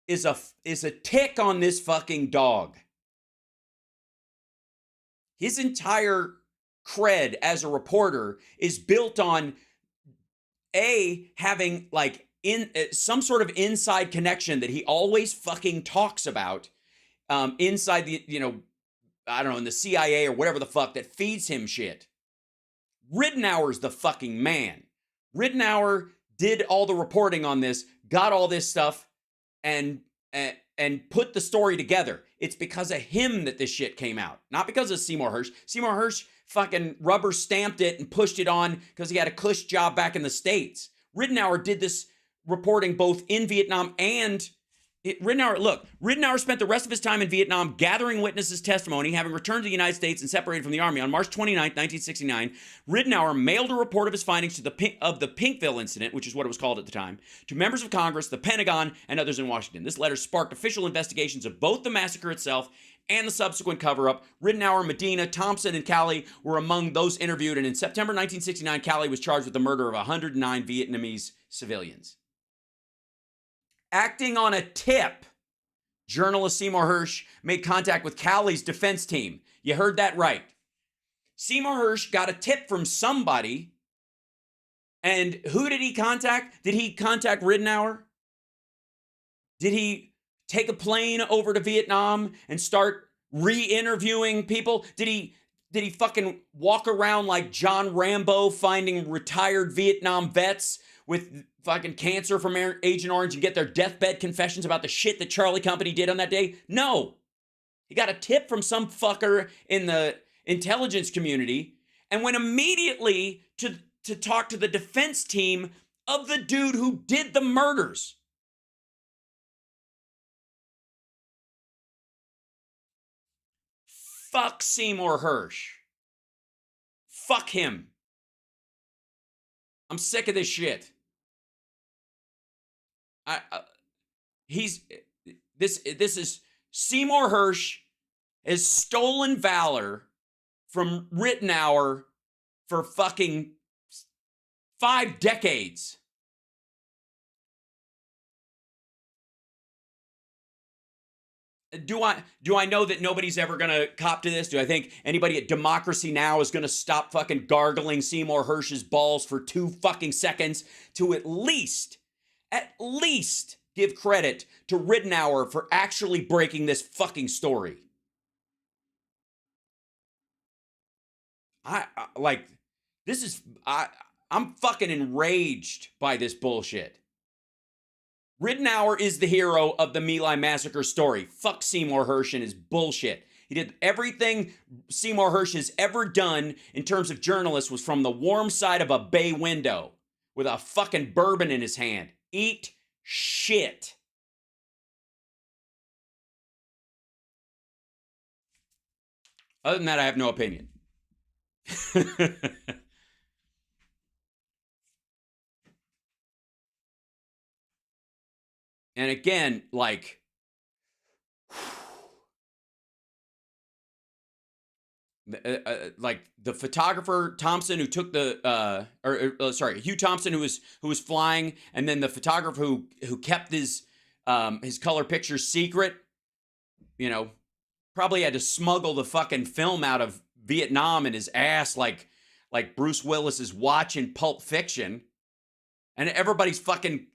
is a tick on this fucking dog. His entire cred as a reporter is built on having like some sort of inside connection that he always fucking talks about inside the, I don't know, in the CIA or whatever the fuck that feeds him shit. Ridenhour's the fucking man. Ridenhour did all the reporting on this, got all this stuff, and put the story together. It's because of him that this shit came out, not because of Seymour Hersh. Seymour Hersh fucking rubber stamped it and pushed it on because he had a cush job back in the States. Ridenhour did this reporting both in Vietnam and... Ridenhour spent the rest of his time in Vietnam gathering witnesses' testimony, having returned to the United States and separated from the Army. On March 29, 1969, Ridenhour mailed a report of his findings of the Pinkville incident, which is what it was called at the time, to members of Congress, the Pentagon, and others in Washington. This letter sparked official investigations of both the massacre itself and the subsequent cover-up. Ridenhour, Medina, Thompson, and Calley were among those interviewed, and in September 1969, Calley was charged with the murder of 109 Vietnamese civilians. Acting on a tip, journalist Seymour Hersh made contact with Calley's defense team. You heard that right. Seymour Hersh got a tip from somebody, and who did he contact? Did he contact Ridenhour? Did he take a plane over to Vietnam and start re-interviewing people? Did he fucking walk around like John Rambo finding retired Vietnam vets with fucking cancer from Agent Orange and get their deathbed confessions about the shit that Charlie Company did on that day? No. He got a tip from some fucker in the intelligence community and went immediately to talk to the defense team of the dude who did the murders. Fuck Seymour Hersh. Fuck him. I'm sick of this shit. This is Seymour Hersh has stolen valor from Ridenhour for fucking 5 decades. Do I know that nobody's ever going to cop to this? Do I think anybody at Democracy Now! Is going to stop fucking gargling Seymour Hersh's balls for 2 fucking seconds to at least give credit to Ridenhour for actually breaking this fucking story? I'm fucking enraged by this bullshit. Ridenhour is the hero of the My Lai massacre story. Fuck Seymour Hersh and his bullshit. He did everything Seymour Hersh has ever done in terms of journalists was from the warm side of a bay window with a fucking bourbon in his hand. Eat shit. Other than that, I have no opinion. And again, like, like the photographer Thompson who took the Hugh Thompson who was flying, and then the photographer who kept his color pictures secret, probably had to smuggle the fucking film out of Vietnam in his ass like Bruce Willis's watch in Pulp Fiction. And everybody's fucking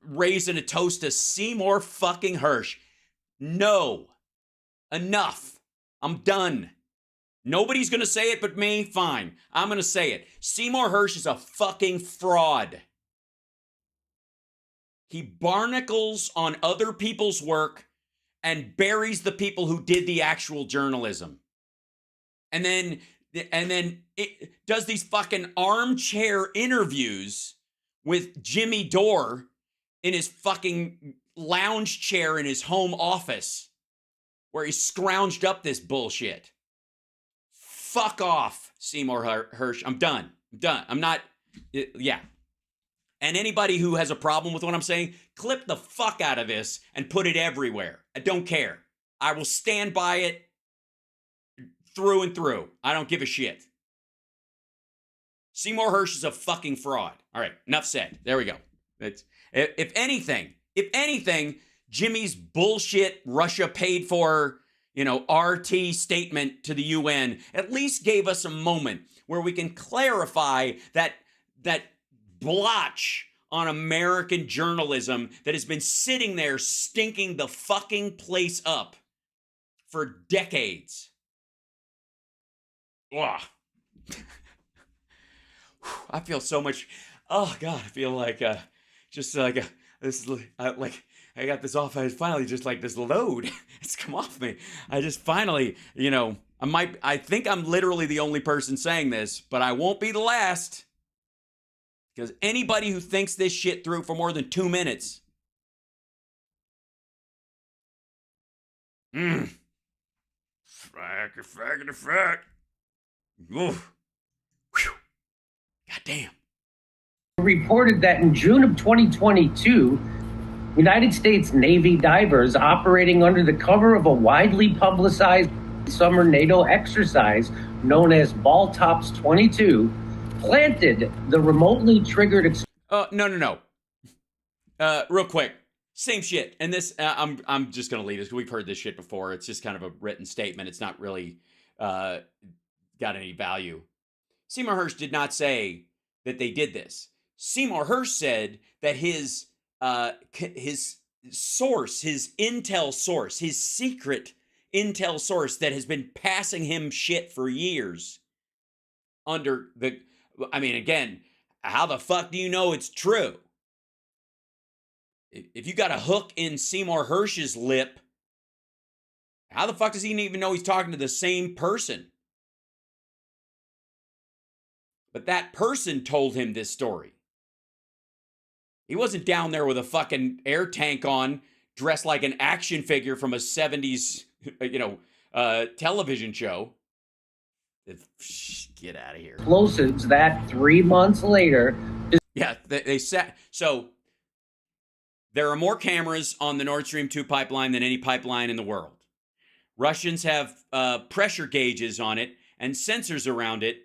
raising a toast to Seymour fucking Hersh. No. Enough. I'm done. Nobody's going to say it but me. Fine. I'm going to say it. Seymour Hersh is a fucking fraud. He barnacles on other people's work and buries the people who did the actual journalism. And then it does these fucking armchair interviews with Jimmy Dore in his fucking lounge chair in his home office where he scrounged up this bullshit. Fuck off, Seymour Hersh. I'm done. I'm not, yeah. And anybody who has a problem with what I'm saying, clip the fuck out of this and put it everywhere. I don't care. I will stand by it through and through. I don't give a shit. Seymour Hersh is a fucking fraud. All right, enough said. There we go. If anything, Jimmy's bullshit Russia paid for, RT statement to the UN at least gave us a moment where we can clarify that blotch on American journalism that has been sitting there stinking the fucking place up for decades. Ugh. I feel so much. Oh God, I feel like this. I got this off. I finally just like this load. It's come off me. I just finally, I think I'm literally the only person saying this, but I won't be the last. Because anybody who thinks this shit through for more than 2 minutes. Frack. Oof. God damn. Reported that in June of 2022, United States Navy divers operating under the cover of a widely publicized summer NATO exercise known as Ball Tops 22 planted the remotely triggered. No. Real quick. Same shit. And this, I'm just going to leave this because we've heard this shit before. It's just kind of a written statement. It's not really got any value. Seymour Hersh did not say that they did this. Seymour Hersh said that his source, his intel source, his secret intel source that has been passing him shit for years again, how the fuck do you know it's true? If you got a hook in Seymour Hersh's lip, how the fuck does he even know he's talking to the same person? But that person told him this story. He wasn't down there with a fucking air tank on, dressed like an action figure from a 70s, television show. Get out of here. Explosives that 3 months later. Yeah, they sat. So there are more cameras on the Nord Stream 2 pipeline than any pipeline in the world. Russians have pressure gauges on it and sensors around it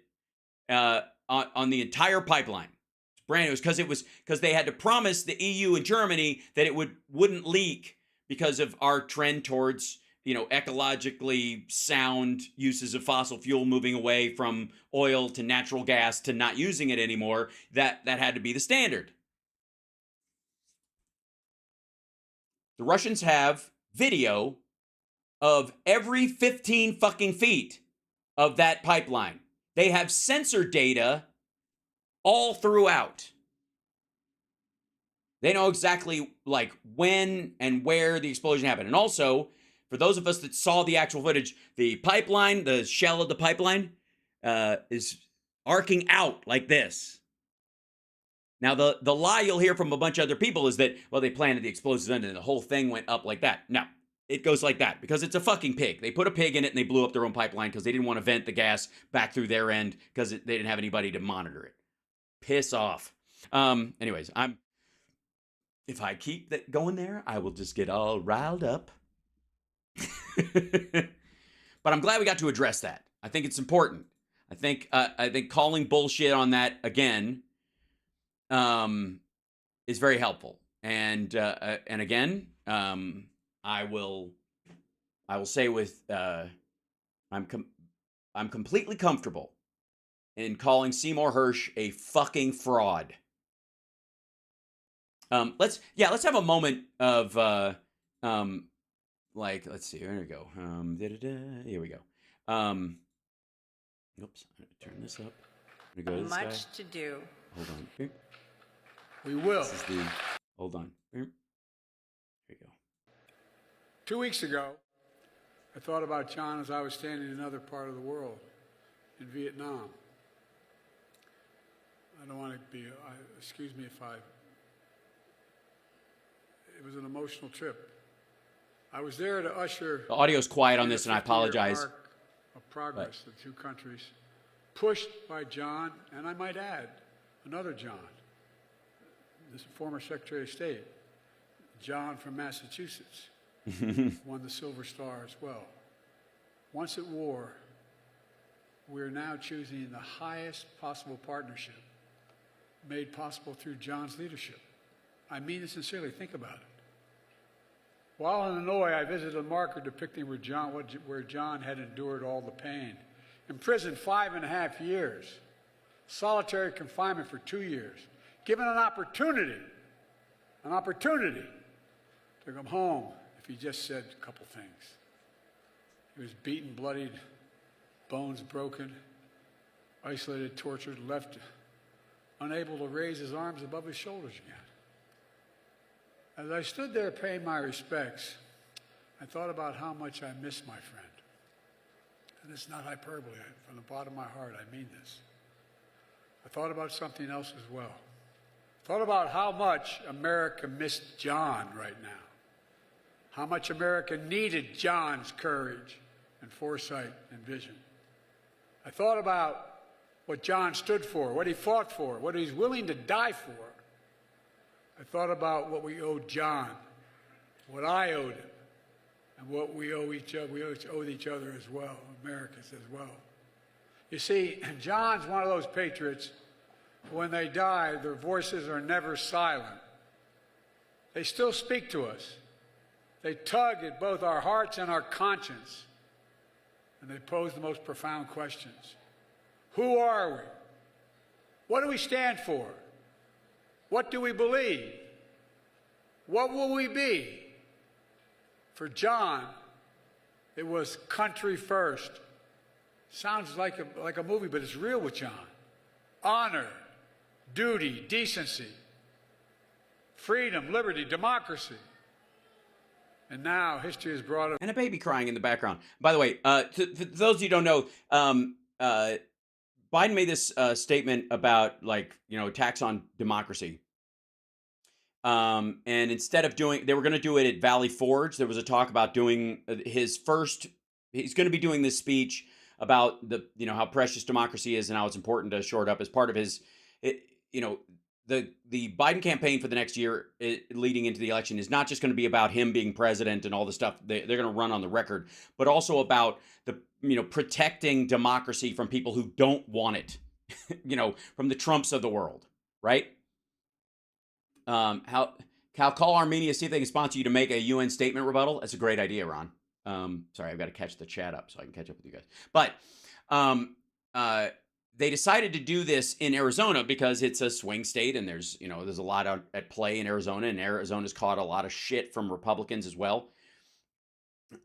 on the entire pipeline. It's brand new. It was because they had to promise the EU and Germany that it wouldn't leak because of our trend towards ecologically sound uses of fossil fuel, moving away from oil to natural gas to not using it anymore. That had to be the standard. The Russians have video of every 15 fucking feet of that pipeline. They have sensor data all throughout. They know exactly when and where the explosion happened. And also, for those of us that saw the actual footage, the pipeline, the shell of the pipeline, is arcing out like this. Now, the lie you'll hear from a bunch of other people is that, well, they planted the explosives in and the whole thing went up like that. No, it goes like that because it's a fucking pig. They put a pig in it and they blew up their own pipeline because they didn't want to vent the gas back through their end because they didn't have anybody to monitor it. Piss off. Anyways, if I keep that going there, I will just get all riled up. But I'm glad we got to address that. I think it's important. I think calling bullshit on that again is very helpful. And again, I will say with I'm completely comfortable in calling Seymour Hersh a fucking fraud. Let's have a moment of like, let's see, here we go. Here we go. Oops, I'm gonna turn this up. I'm gonna go to this Much guy. to do. Hold on. Here. We will. This is the. Hold on. Here we go. 2 weeks ago, I thought about John as I was standing in another part of the world, in Vietnam. I don't want to be, excuse me if it was an emotional trip. I was there to usher. The audio's quiet on this, and I 50-year apologize. arc of progress of the two countries, pushed by John, and I might add, another John, this former Secretary of State, John from Massachusetts, won the Silver Star as well. Once at war, we're now choosing the highest possible partnership made possible through John's leadership. I mean it sincerely. Think about it. While in Hanoi, I visited a marker depicting where John had endured all the pain. Imprisoned 5.5 years, solitary confinement for 2 years, given an opportunity to come home if he just said a couple things. He was beaten, bloodied, bones broken, isolated, tortured, left unable to raise his arms above his shoulders again. As I stood there paying my respects, I thought about how much I miss my friend. And it's not hyperbole. From the bottom of my heart, I mean this. I thought about something else as well. I thought about how much America missed John right now. How much America needed John's courage and foresight and vision. I thought about what John stood for, what he fought for, what he's willing to die for. I thought about what we owed John, what I owed him, and what we owe each other. We owed each other as well, Americans as well. You see, John's one of those patriots, when they die, their voices are never silent. They still speak to us. They tug at both our hearts and our conscience, and they pose the most profound questions. Who are we? What do we stand for? What do we believe? What will we be? For John, it was country first. Sounds like a movie, but it's real with John. Honor, duty, decency, freedom, liberty, democracy. And now history has brought us. And a baby crying in the background. By the way, to those of you who don't know, Biden made this statement about, like, attacks on democracy. And instead of they were going to do it at Valley Forge. There was a talk about doing he's going to be doing this speech about how precious democracy is and how it's important to shore it up as part of his, the Biden campaign for the next year leading into the election is not just going to be about him being president and all the stuff they're going to run on the record, but also about protecting democracy from people who don't want it, from the Trumps of the world, right? Call Armenia, see if they can sponsor you to make a UN statement rebuttal. That's a great idea, Ron. Sorry, I've got to catch the chat up so I can catch up with you guys. But they decided to do this in Arizona because it's a swing state, and there's a lot at play in Arizona, and Arizona's caught a lot of shit from Republicans as well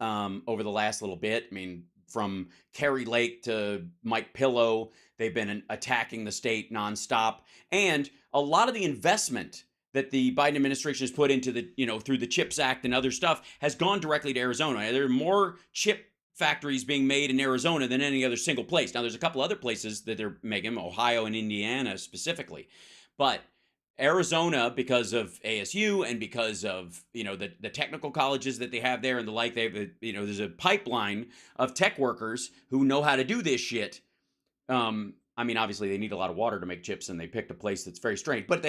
over the last little bit. I mean, from Kerry Lake to Mike Pillow, they've been attacking the state nonstop, and a lot of the investment that the Biden administration has put into the, through the CHIPS Act and other stuff has gone directly to Arizona. There are more chip factories being made in Arizona than any other single place. Now, there's a couple other places that they're making, Ohio and Indiana specifically. But Arizona, because of ASU and because of, the technical colleges that they have there and the like, there's a pipeline of tech workers who know how to do this shit. I mean, obviously they need a lot of water to make chips, and they picked a place that's very strange. But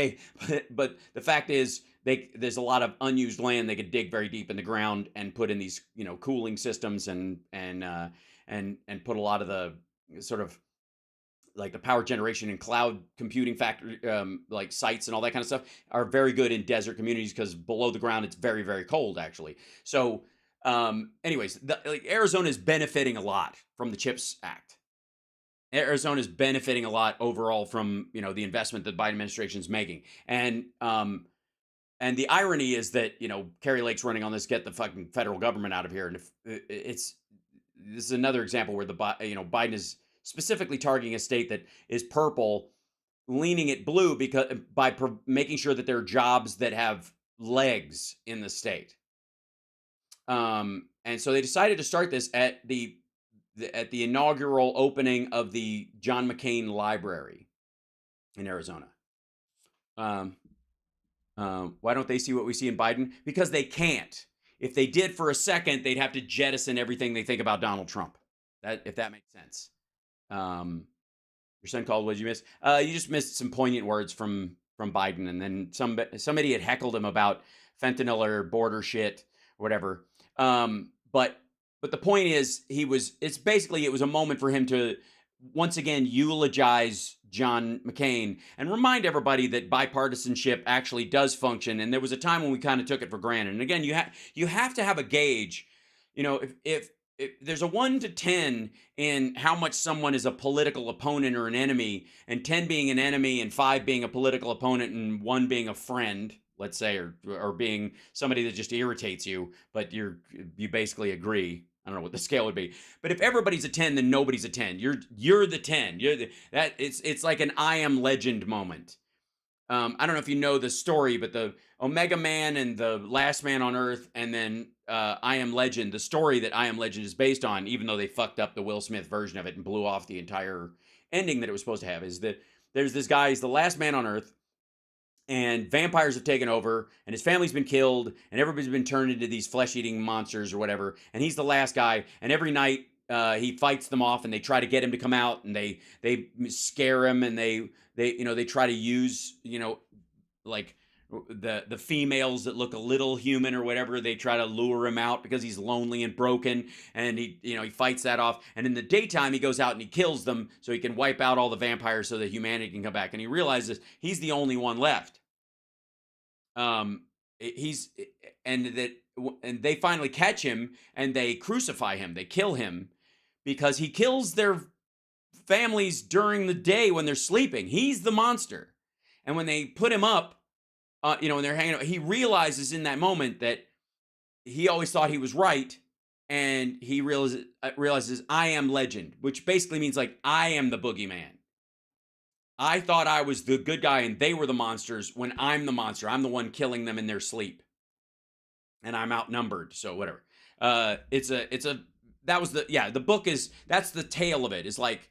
but the fact is, there's a lot of unused land they could dig very deep in the ground and put in these, cooling systems and and put a lot of the sort of like the power generation and cloud computing factory, like sites and all that kind of stuff are very good in desert communities because below the ground it's very, very cold actually. So, anyways, Arizona is benefiting a lot from the CHIPS Act. Arizona is benefiting a lot overall from the investment that the Biden administration is making, and the irony is that Kari Lake's running on this get the fucking federal government out of here, and if this is another example where Biden is specifically targeting a state that is purple, leaning it blue by making sure that there are jobs that have legs in the state. And so they decided to start this at the inaugural opening of the John McCain Library in Arizona. Why don't they see what we see in Biden? Because they can't. If they did for a second, they'd have to jettison everything they think about Donald Trump. If that makes sense. Your son called. What did you miss? You just missed some poignant words from Biden, and then somebody had heckled him about fentanyl or border shit, or whatever. But the point is, it was a moment for him to once again eulogize John McCain and remind everybody that bipartisanship actually does function. And there was a time when we kind of took it for granted. And again, you have to have a gauge. If there's a 1 to 10 in how much someone is a political opponent or an enemy, and 10 being an enemy and 5 being a political opponent and 1 being a friend, let's say, or being somebody that just irritates you, but you basically agree. I don't know what the scale would be, but if everybody's a 10, then nobody's a 10. You're the 10. It's like an I Am Legend moment. I don't know if you know the story, but the Omega Man and the Last Man on Earth, and then I Am Legend, the story that I Am Legend is based on, even though they fucked up the Will Smith version of it and blew off the entire ending that it was supposed to have, is that there's this guy, he's the last man on Earth, and vampires have taken over, and his family's been killed, and everybody's been turned into these flesh-eating monsters or whatever, and he's the last guy, and every night he fights them off, and they try to get him to come out, and they scare him, and they try to use, like the females that look a little human or whatever, they try to lure him out because he's lonely and broken, and he fights that off, and in the daytime he goes out and he kills them so he can wipe out all the vampires so that humanity can come back, and he realizes he's the only one left. And they finally catch him and they crucify him, they kill him, because he kills their families during the day when they're sleeping. He's the monster. And when they put him up, when they're hanging out, he realizes in that moment that he always thought he was right, and he realizes I am legend, which basically means like I am the boogeyman. I thought I was the good guy and they were the monsters, when I'm the monster. I'm the one killing them in their sleep, and I'm outnumbered. So whatever. The book that's the tale of it. Is like,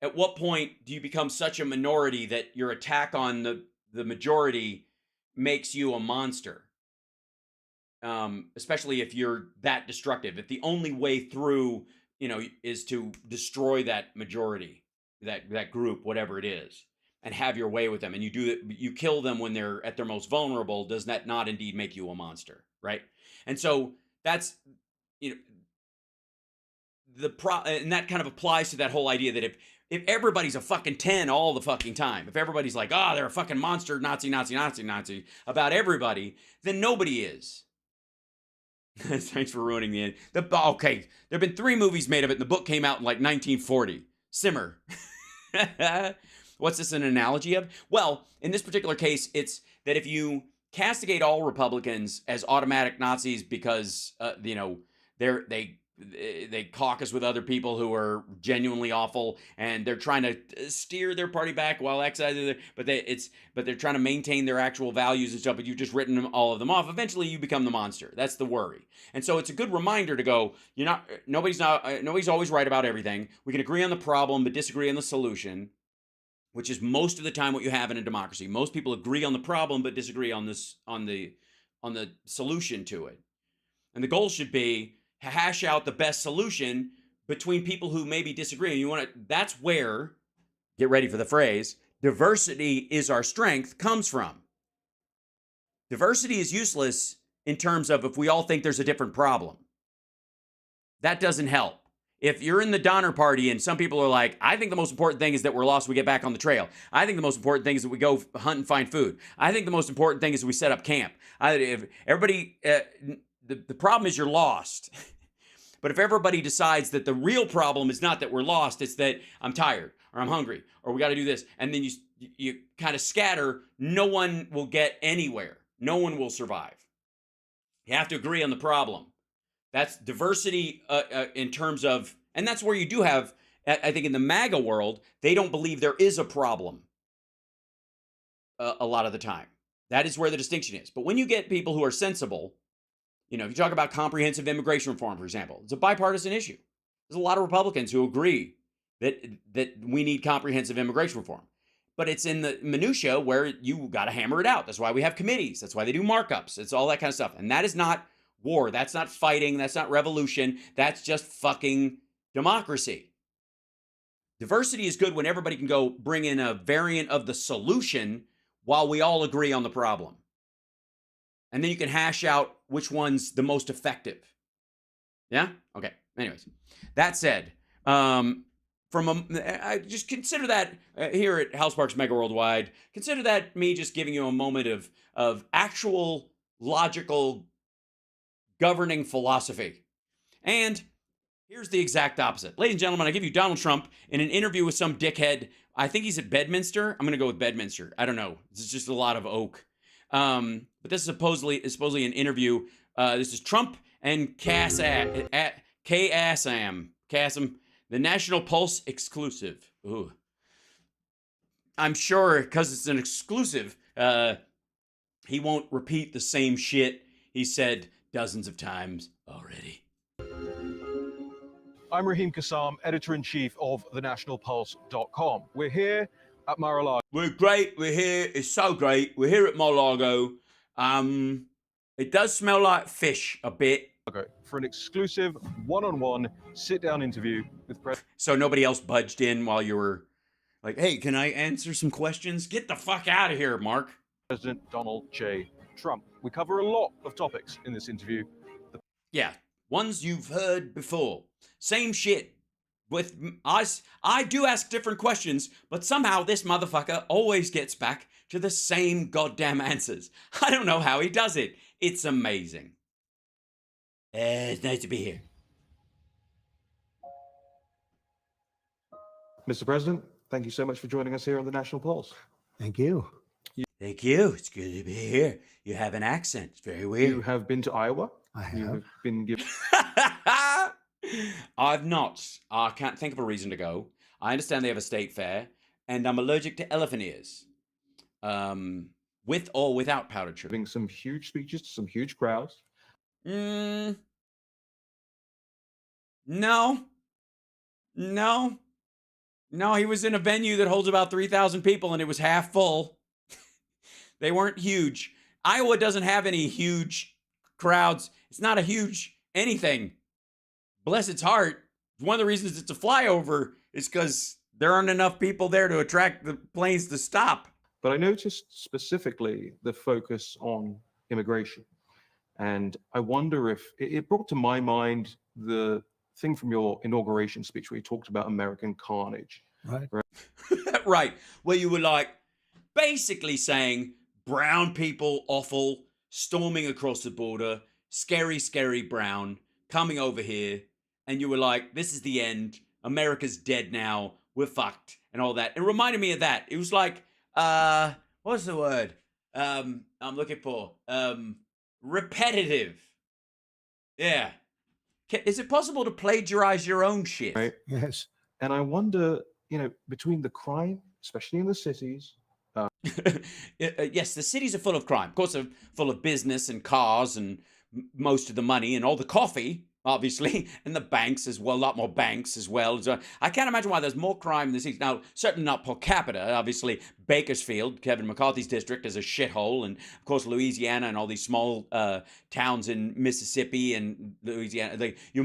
at what point do you become such a minority that your attack on the majority makes you a monster? Especially if you're that destructive. If the only way through, is to destroy that majority, that group, whatever it is, and have your way with them, and you kill them when they're at their most vulnerable, does that not indeed make you a monster, right? And so that's, and that kind of applies to that whole idea that if everybody's a fucking 10 all the fucking time, if everybody's like, they're a fucking monster, Nazi about everybody, then nobody is. Thanks for ruining the end. Okay, there have been 3 movies made of it, and the book came out in like 1940. Simmer. What's this an analogy of? Well, in this particular case, it's that if you castigate all Republicans as automatic Nazis because they caucus with other people who are genuinely awful, and they're trying to steer their party back while excising but they're trying to maintain their actual values and stuff, but you've just written all of them off. Eventually you become the monster. That's the worry. And so it's a good reminder to go, nobody's always right about everything. We can agree on the problem but disagree on the solution, which is most of the time what you have in a democracy. Most people agree on the problem but disagree on the solution to it. And the goal should be hash out the best solution between people who maybe disagree. And that's where, get ready for the phrase, diversity is our strength comes from. Diversity is useless in terms of if we all think there's a different problem. That doesn't help. if you're in the Donner Party and some people are like, I think the most important thing is that we're lost, we get back on the trail. I think the most important thing is that we go hunt and find food. I think the most important thing is we set up camp. If everybody, the problem is you're lost. But if everybody decides that the real problem is not that we're lost, it's that I'm tired or I'm hungry or we got to do this, and then you kind of scatter, no one will get anywhere. No one will survive. You have to agree on the problem. That's diversity in terms of, and that's where you do have, I think in the MAGA world, they don't believe there is a problem a lot of the time. That is where the distinction is. But when you get people who are sensible, if you talk about comprehensive immigration reform, for example, it's a bipartisan issue. There's a lot of Republicans who agree that we need comprehensive immigration reform. But it's in the minutia where you got to hammer it out. That's why we have committees. That's why they do markups. It's all that kind of stuff. And that is not war. That's not fighting. That's not revolution. That's just fucking democracy. Diversity is good when everybody can go bring in a variant of the solution while we all agree on the problem. And then you can hash out which one's the most effective. Yeah? Okay. Anyways, that said, I just consider that here at House Parks Megaworldwide, consider that me just giving you a moment of actual logical governing philosophy. And here's the exact opposite. Ladies and gentlemen, I give you Donald Trump in an interview with some dickhead. I think he's at Bedminster. I'm going to go with Bedminster. I don't know. This is just a lot of oak. But this is supposedly an interview. This is Trump and Kassam, the National Pulse exclusive. Ooh. I'm sure because it's an exclusive, he won't repeat the same shit he said dozens of times already. I'm Raheem Kassam, editor-in-chief of thenationalpulse.com. We're here at Mar-a-Lago. We're great. We're here. It's so great. We're here at Mar-a-Lago. It does smell like fish a bit. For an exclusive one-on-one sit-down interview with President. So nobody else budged in while you were like, hey, can I answer some questions? Get the fuck out of here, Mark. President Donald J. Trump. We cover a lot of topics in this interview. Yeah, ones you've heard before. Same shit. With us, I do ask different questions, but somehow this motherfucker always gets back to the same goddamn answers. I don't know how he does it. It's amazing. It's nice to be here. Mr. President, thank you so much for joining us here on the National Pulse. Thank you. Thank you. It's good to be here. You have an accent. It's very weird. You have been to Iowa? I have. You have been given... I've not. I can't think of a reason to go. I understand they have a state fair, and I'm allergic to elephant ears. With or without powdered sugar. Giving some huge speeches to some huge crowds. No. No, he was in a venue that holds about 3,000 people, and it was half full. They weren't huge. Iowa doesn't have any huge crowds. It's not a huge anything. Bless its heart. One of the reasons it's a flyover is because there aren't enough people there to attract the planes to stop. But I noticed specifically the focus on immigration. And I wonder if it brought to my mind the thing from your inauguration speech where you talked about American carnage. Right. Right. Where you were like basically saying brown people awful, storming across the border, scary, scary brown, coming over here. And you were like, this is the end. America's dead now. We're fucked and all that. It reminded me of that. It was like, what's the word I'm looking for? Repetitive. Yeah. Is it possible to plagiarize your own shit? Right. Yes. And I wonder, between the crime, especially in the cities. Yes, the cities are full of crime. Of course, they're full of business and cars and most of the money and all the coffee, obviously, and the banks as well, a lot more banks as well. So I can't imagine why there's more crime in the cities. Now, certainly not per capita. Obviously, Bakersfield, Kevin McCarthy's district, is a shithole. And, of course, Louisiana and all these small towns in Mississippi and Louisiana, you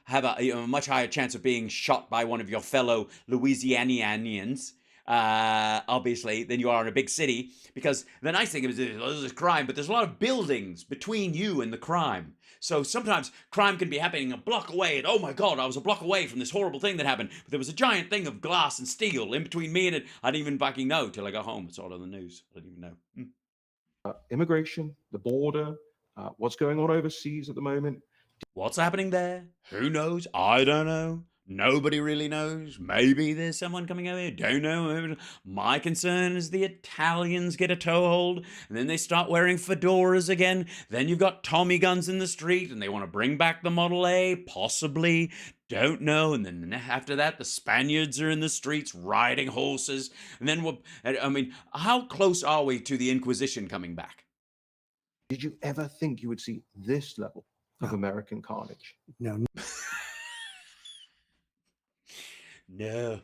have a much higher chance of being shot by one of your fellow Louisianians. obviously, than you are in a big city. Because the nice thing is there's crime, but there's a lot of buildings between you and the crime. So sometimes crime can be happening a block away, and oh my God, I was a block away from this horrible thing that happened. But there was a giant thing of glass and steel in between me and it. I didn't even fucking know till I got home. It's all on the news. I didn't even know. Immigration, the border, what's going on overseas at the moment. What's happening there? Who knows? I don't know. Nobody really knows. Maybe there's someone coming over here. Don't know. My concern is the Italians get a toehold, and then they start wearing fedoras again. Then you've got Tommy guns in the street, and they want to bring back the Model A, possibly. Don't know. And then after that, the Spaniards are in the streets riding horses. And then, I mean, how close are we to the Inquisition coming back? Did you ever think you would see this level of American carnage? No. No.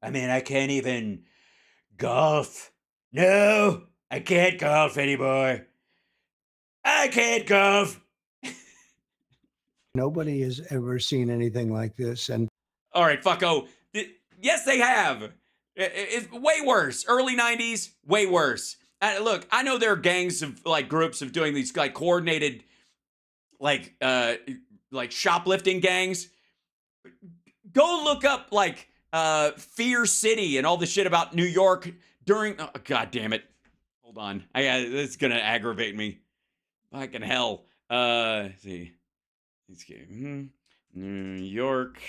I mean, I can't even golf. No, I can't golf anymore. I can't golf. Nobody has ever seen anything like this. And all right, fucko. Yes, they have. It's way worse. Early 90s, way worse. Look, I know there are gangs of like groups of doing these like coordinated like shoplifting gangs. Go look up like Fear City and all the shit about New York during. Oh, God damn it! Hold on, it's gonna aggravate me. Fucking hell. Let's see. New York,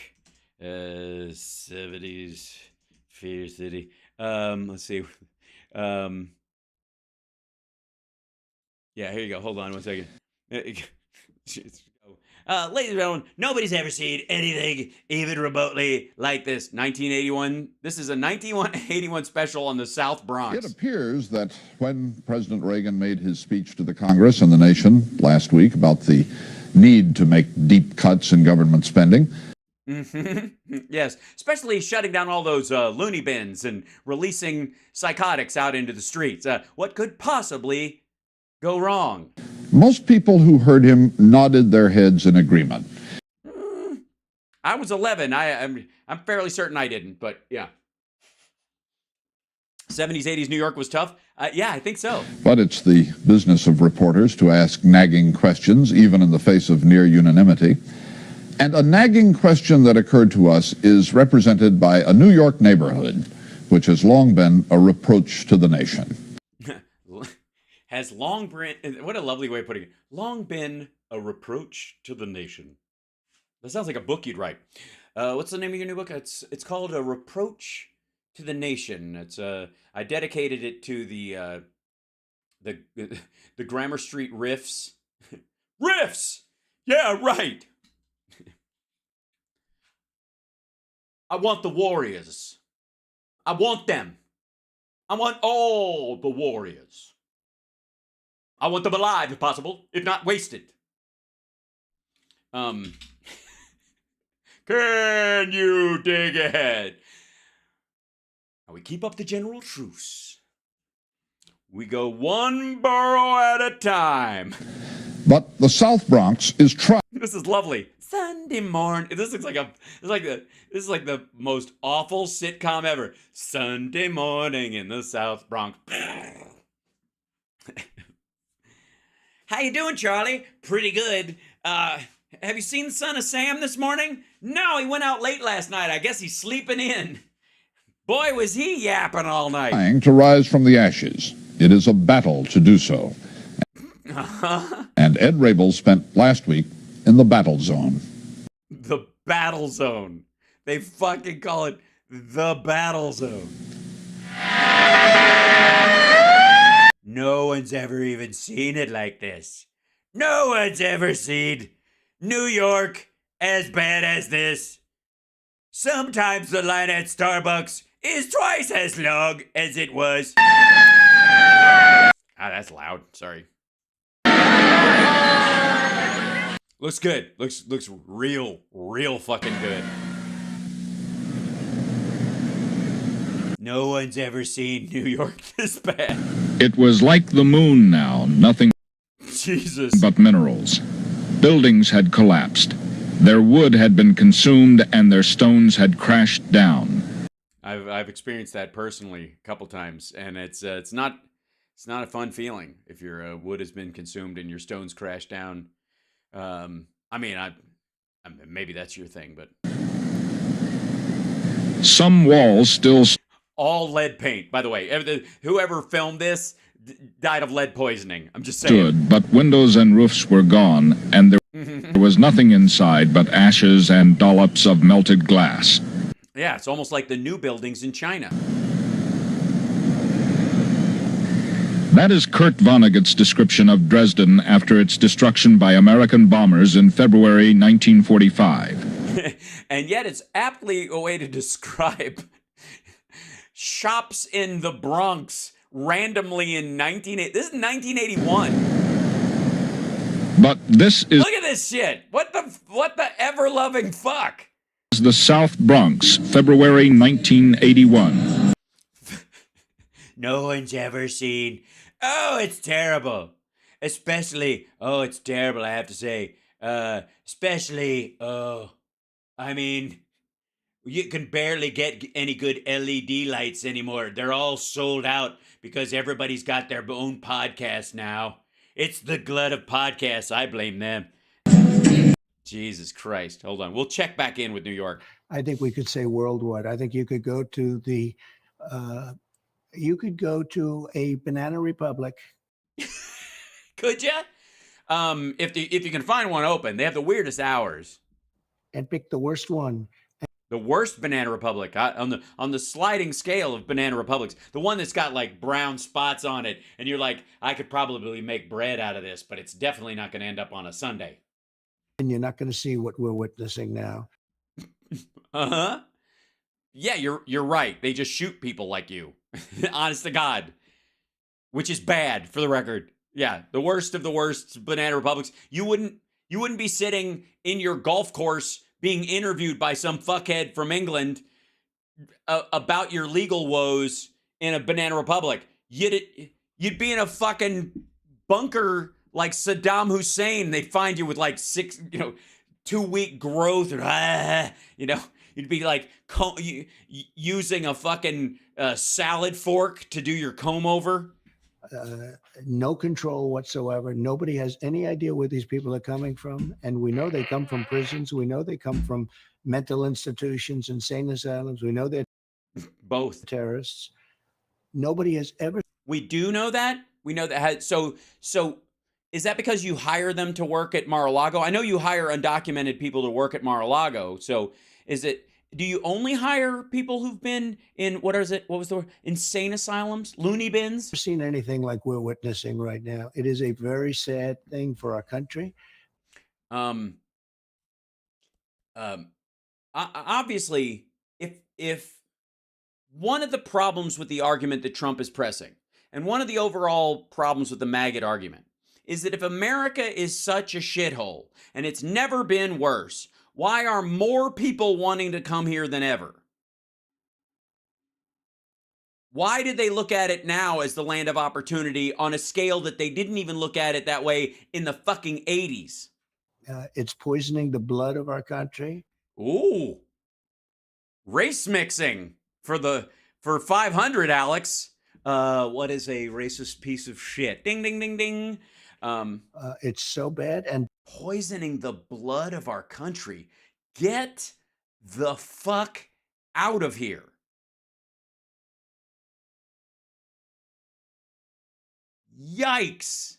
70s Fear City. Let's see. Yeah, here you go. Hold on one second. Ladies and gentlemen, nobody's ever seen anything even remotely like this. 1981. This is a 1981 special on the South Bronx. It appears that when President Reagan made his speech to the Congress and the nation last week about the need to make deep cuts in government spending. Yes, especially shutting down all those loony bins and releasing psychotics out into the streets. What could possibly go wrong? Most people who heard him nodded their heads in agreement. I was 11. I'm fairly certain I didn't, but yeah. 70s, 80s New York was tough. Yeah, I think so. But it's the business of reporters to ask nagging questions, even in the face of near unanimity. And a nagging question that occurred to us is represented by a New York neighborhood, which has long been a reproach to the nation. Has long been, what a lovely way of putting it, long been a reproach to the nation. That sounds like a book you'd write. What's the name of your new book? It's called A Reproach to the Nation. It's I dedicated it to the Grammar Street riffs. Riffs! Yeah, right! I want the warriors. I want them. I want all the warriors. I want them alive, if possible, if not wasted. Can you dig ahead? Now we keep up the general truce. We go one borough at a time. But the South Bronx is trying. This is lovely. Sunday morning. This is like the most awful sitcom ever. Sunday morning in the South Bronx. How you doing, Charlie? Pretty good. Have you seen the son of Sam this morning? No, he went out late last night. I guess he's sleeping in. Boy, was he yapping all night. Trying to rise from the ashes. It is a battle to do so. And Ed Rabel spent last week in the battle zone. The battle zone. They fucking call it the battle zone. No one's ever even seen it like this. No one's ever seen New York as bad as this. Sometimes the line at Starbucks is twice as long as it was. Ah, that's loud. Sorry. Looks good. Looks real fucking good. No one's ever seen New York this bad. It was like the moon now, nothing Jesus. But minerals. Buildings had collapsed. Their wood had been consumed and their stones had crashed down. I've experienced that personally a couple times, and it's not a fun feeling if your wood has been consumed and your stones crash down. I mean, maybe that's your thing, but Some walls still all lead paint. By the way, whoever filmed this died of lead poisoning. I'm just saying. stood, but windows and roofs were gone, and there was nothing inside but ashes and dollops of melted glass. Yeah, it's almost like the new buildings in China. That is Kurt Vonnegut's description of Dresden after its destruction by American bombers in February 1945. And yet it's aptly a way to describe shops in the Bronx randomly in this is 1981. But this is Look at this shit. What the ever-loving fuck? the South Bronx, February 1981. No one's ever seen. Oh, it's terrible. Especially, oh, it's terrible, I have to say. Especially, I mean, you can barely get any good LED lights anymore. They're all sold out because everybody's got their own podcast now. It's the glut of podcasts. I blame them. Jesus Christ. Hold on. We'll check back in with New York. I think we could say worldwide. I think you could go to a Banana Republic. Could you? If you can find one open, they have the weirdest hours. And pick the worst one. The worst Banana Republic on the sliding scale of Banana Republics. The one that's got like brown spots on it, and you're like, I could probably make bread out of this, but it's definitely not going to end up on a Sunday. And you're not going to see what we're witnessing now. Uh-huh. Yeah, you're right. They just shoot people like you. Honest to God. Which is bad, for the record. Yeah, the worst of the worst Banana Republics. You wouldn't be sitting in your golf course being interviewed by some fuckhead from England about your legal woes in a Banana Republic. You'd be in a fucking bunker like Saddam Hussein. They'd find you with like 2-week growth, or you'd be like using a fucking salad fork to do your comb over. No control whatsoever. Nobody has any idea where these people are coming from. And we know they come from prisons. We know they come from mental institutions, insane asylums. We know they're both terrorists. Nobody has ever. We do know that. We know that. So is that because you hire them to work at Mar-a-Lago? I know you hire undocumented people to work at Mar-a-Lago. So do you only hire people who've been in, what was the word? Insane asylums? Loony bins? Never seen anything like we're witnessing right now. It is a very sad thing for our country. Obviously, if one of the problems with the argument that Trump is pressing, and one of the overall problems with the maggot argument, is that if America is such a shithole, and it's never been worse, why are more people wanting to come here than ever? Why did they look at it now as the land of opportunity on a scale that they didn't even look at it that way in the fucking 80s? It's poisoning the blood of our country. Ooh. Race mixing for 500, Alex. What is a racist piece of shit? Ding, ding, ding, ding. It's so bad. And poisoning the blood of our country. Get the fuck out of here. Yikes.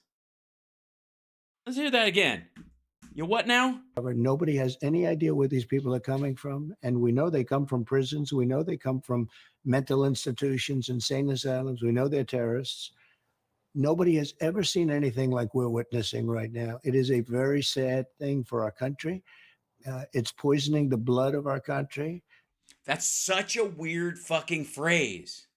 Let's hear that again. You what now? Nobody has any idea where these people are coming from. And we know they come from prisons. We know they come from mental institutions, insane asylums. We know they're terrorists. Nobody has ever seen anything like we're witnessing right now. It is a very sad thing for our country. It's poisoning the blood of our country. That's such a weird fucking phrase.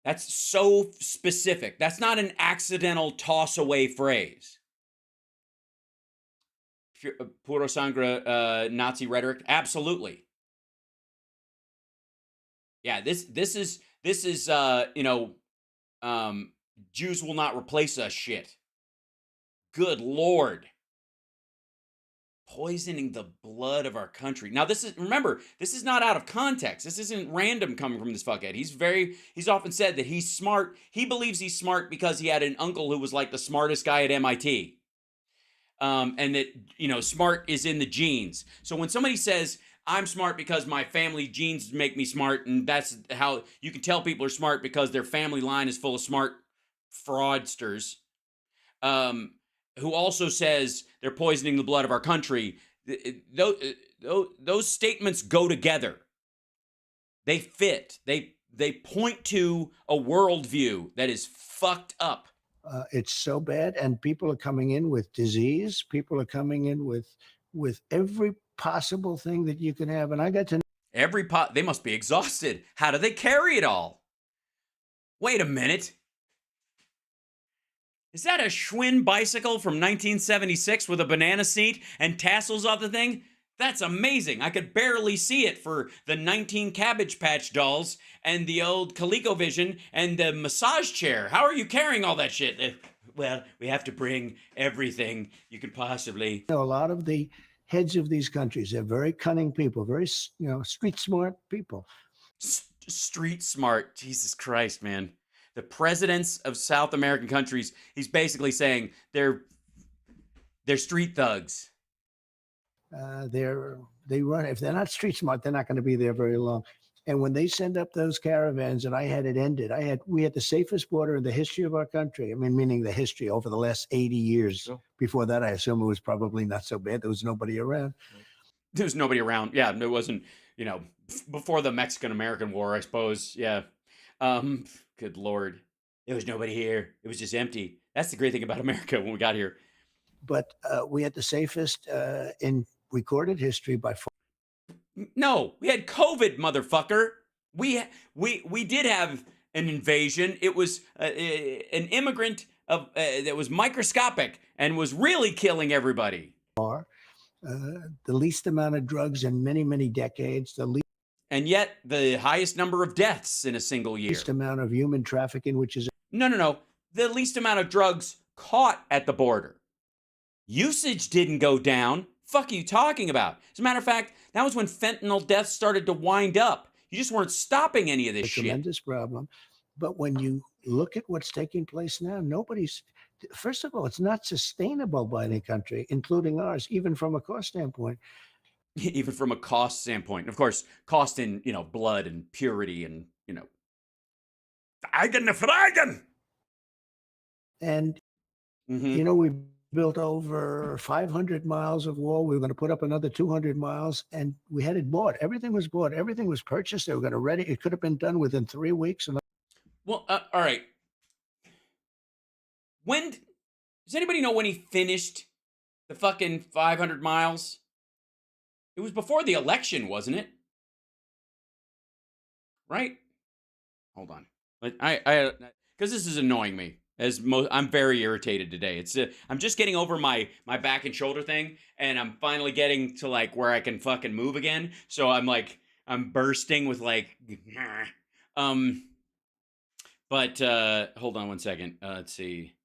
That's so specific. That's not an accidental toss away phrase. Puro sangre Nazi rhetoric? Absolutely. Yeah, this is Jews will not replace us shit. Good Lord. Poisoning the blood of our country. Now, this is not out of context. This isn't random coming from this fuckhead. He's often said that he's smart. He believes he's smart because he had an uncle who was like the smartest guy at MIT. And that, smart is in the genes. So when somebody says, I'm smart because my family genes make me smart, and that's how you can tell people are smart because their family line is full of smart fraudsters, who also says they're poisoning the blood of our country. Those statements go together. They fit. They point to a worldview that is fucked up. It's so bad, and people are coming in with disease. People are coming in with every possible thing that you can have. And I got to know they must be exhausted. How do they carry it all? Wait a minute. Is that a Schwinn bicycle from 1976 with a banana seat and tassels off the thing? That's amazing. I could barely see it for the 19 Cabbage Patch dolls and the old ColecoVision and the massage chair. How are you carrying all that shit? Well, we have to bring everything you could possibly. A lot of the heads of these countries, they're very cunning people, very, street smart people. Street smart. Jesus Christ, man. The presidents of South American countries, he's basically saying they're street thugs. They run. If they're not street smart, they're not going to be there very long. And when they send up those caravans, and I had it ended, we had the safest border in the history of our country. I mean, meaning the history over the last 80 years. Sure. Before that, I assume it was probably not so bad. There was nobody around. There was nobody around. Yeah, it wasn't, before the Mexican-American War, I suppose. Yeah. Good Lord. There was nobody here. It was just empty. That's the great thing about America when we got here. But we had the safest in recorded history by far. No, we had COVID, motherfucker. We did have an invasion. It was an immigrant that was microscopic and was really killing everybody. The least amount of drugs in many, many decades. And yet the highest number of deaths in a single year. Least amount of human trafficking, which is... No. The least amount of drugs caught at the border. Usage didn't go down. Fuck are you talking about? As a matter of fact, that was when fentanyl deaths started to wind up. You just weren't stopping any of this shit. Tremendous problem. But when you look at what's taking place now, first of all, it's not sustainable by any country, including ours, even from a cost standpoint. Even from a cost standpoint. And of course, cost in, blood and purity and, Fragen. And, we built over 500 miles of wall. We were going to put up another 200 miles, and we had it bought. Everything was bought. Everything was purchased. They were going to ready. It could have been done within 3 weeks. Well, all right. Does anybody know when he finished the fucking 500 miles? It was before the election, wasn't it? Right? Hold on. I because this is annoying me. I'm very irritated today. I'm just getting over my back and shoulder thing, and I'm finally getting to where I can fucking move again. So I'm bursting with But hold on one second. Let's see.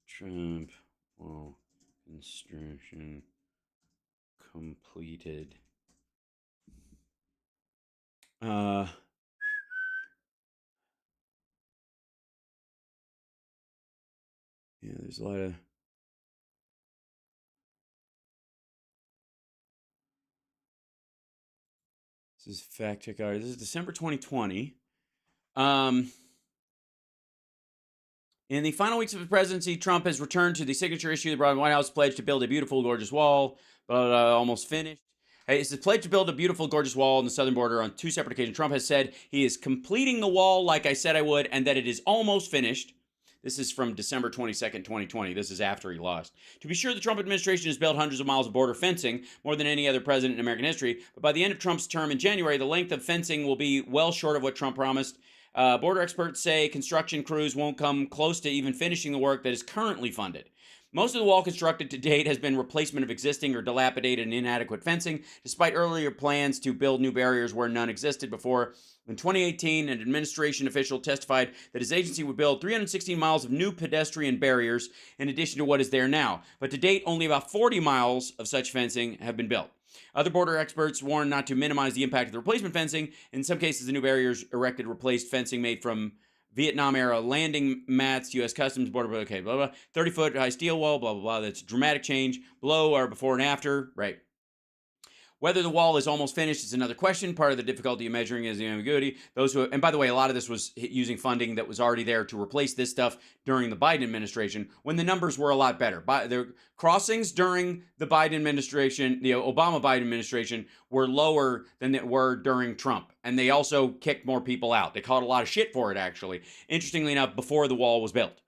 Trump wall construction completed. Yeah, there's a lot of this is fact check hour. This is December 2020. In the final weeks of his presidency, Trump has returned to the signature issue. The White House pledged to build a beautiful, gorgeous wall, but almost finished. It's a pledge to build a beautiful, gorgeous wall on the southern border on 2 separate occasions. Trump has said he is completing the wall like I said I would, and that it is almost finished. This is from December 22nd, 2020. This is after he lost. To be sure, the Trump administration has built hundreds of miles of border fencing, more than any other president in American history. But by the end of Trump's term in January, the length of fencing will be well short of what Trump promised. Border experts say construction crews won't come close to even finishing the work that is currently funded. Most of the wall constructed to date has been replacement of existing or dilapidated and inadequate fencing, despite earlier plans to build new barriers where none existed before. In 2018, an administration official testified that his agency would build 316 miles of new pedestrian barriers in addition to what is there now. But to date, only about 40 miles of such fencing have been built. Other border experts warn not to minimize the impact of the replacement fencing. In some cases, the new barriers erected replaced fencing made from Vietnam-era landing mats, U.S. Customs, border, okay, blah, blah, 30-foot high steel wall, blah, blah, blah. That's a dramatic change. Below or before and after, right. Whether the wall is almost finished is another question. Part of the difficulty of measuring is the ambiguity. Those who, and by the way, a lot of this was using funding that was already there to replace this stuff during the Biden administration when the numbers were a lot better. The crossings during the Biden administration, the Obama-Biden administration, were lower than they were during Trump. And they also kicked more people out. They caught a lot of shit for it, actually. Interestingly enough, before the wall was built.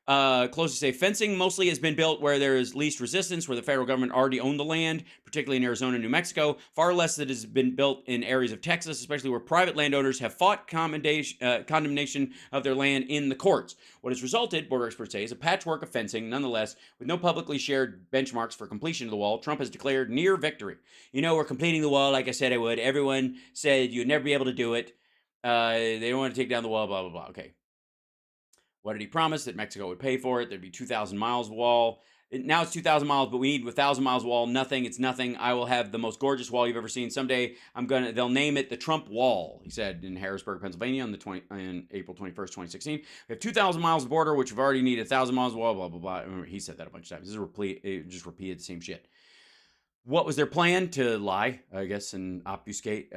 Close to say, fencing mostly has been built where there is least resistance, where the federal government already owned the land, particularly in Arizona and New Mexico. Far less that has been built in areas of Texas, especially where private landowners have fought condemnation of their land in the courts. What has resulted, border experts say, is a patchwork of fencing. Nonetheless, with no publicly shared benchmarks for completion of the wall, Trump has declared near victory. You know, we're completing the wall like I said I would. Everyone said you'd never be able to do it. They don't want to take down the wall, blah, blah, blah. Okay. What did he promise? That Mexico would pay for it. There'd be 2,000 miles of wall. Now it's 2,000 miles, but we need 1,000 miles of wall. Nothing. It's nothing. I will have the most gorgeous wall you've ever seen. Someday they'll name it the Trump Wall, he said in Harrisburg, Pennsylvania on April 21st, 2016. We have 2,000 miles of border, which we've already needed 1,000 miles of wall, blah, blah, blah. Remember, he said that a bunch of times. This is just repeated the same shit. What was their plan? To lie, I guess, and obfuscate.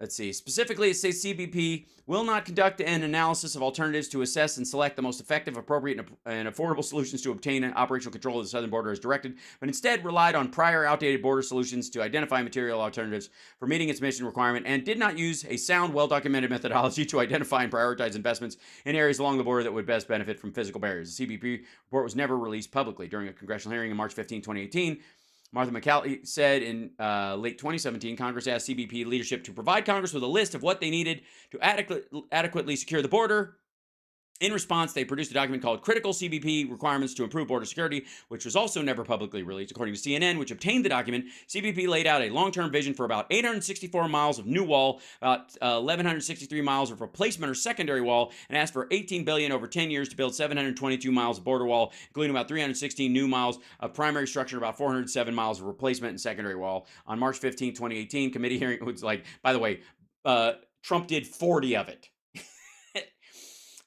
Let's see. Specifically, it says CBP will not conduct an analysis of alternatives to assess and select the most effective, appropriate, and affordable solutions to obtain operational control of the southern border as directed, but instead relied on prior outdated border solutions to identify material alternatives for meeting its mission requirement and did not use a sound, well-documented methodology to identify and prioritize investments in areas along the border that would best benefit from physical barriers. The CBP report was never released publicly. During a congressional hearing on March 15, 2018, Martha McCalley said in late 2017, Congress asked CBP leadership to provide Congress with a list of what they needed to adequately secure the border. In response, they produced a document called Critical CBP Requirements to Improve Border Security, which was also never publicly released. According to CNN, which obtained the document, CBP laid out a long-term vision for about 864 miles of new wall, about 1,163 miles of replacement or secondary wall, and asked for $18 billion over 10 years to build 722 miles of border wall, including about 316 new miles of primary structure, about 407 miles of replacement and secondary wall. On March 15, 2018, committee hearing was like, by the way, Trump did 40 of it.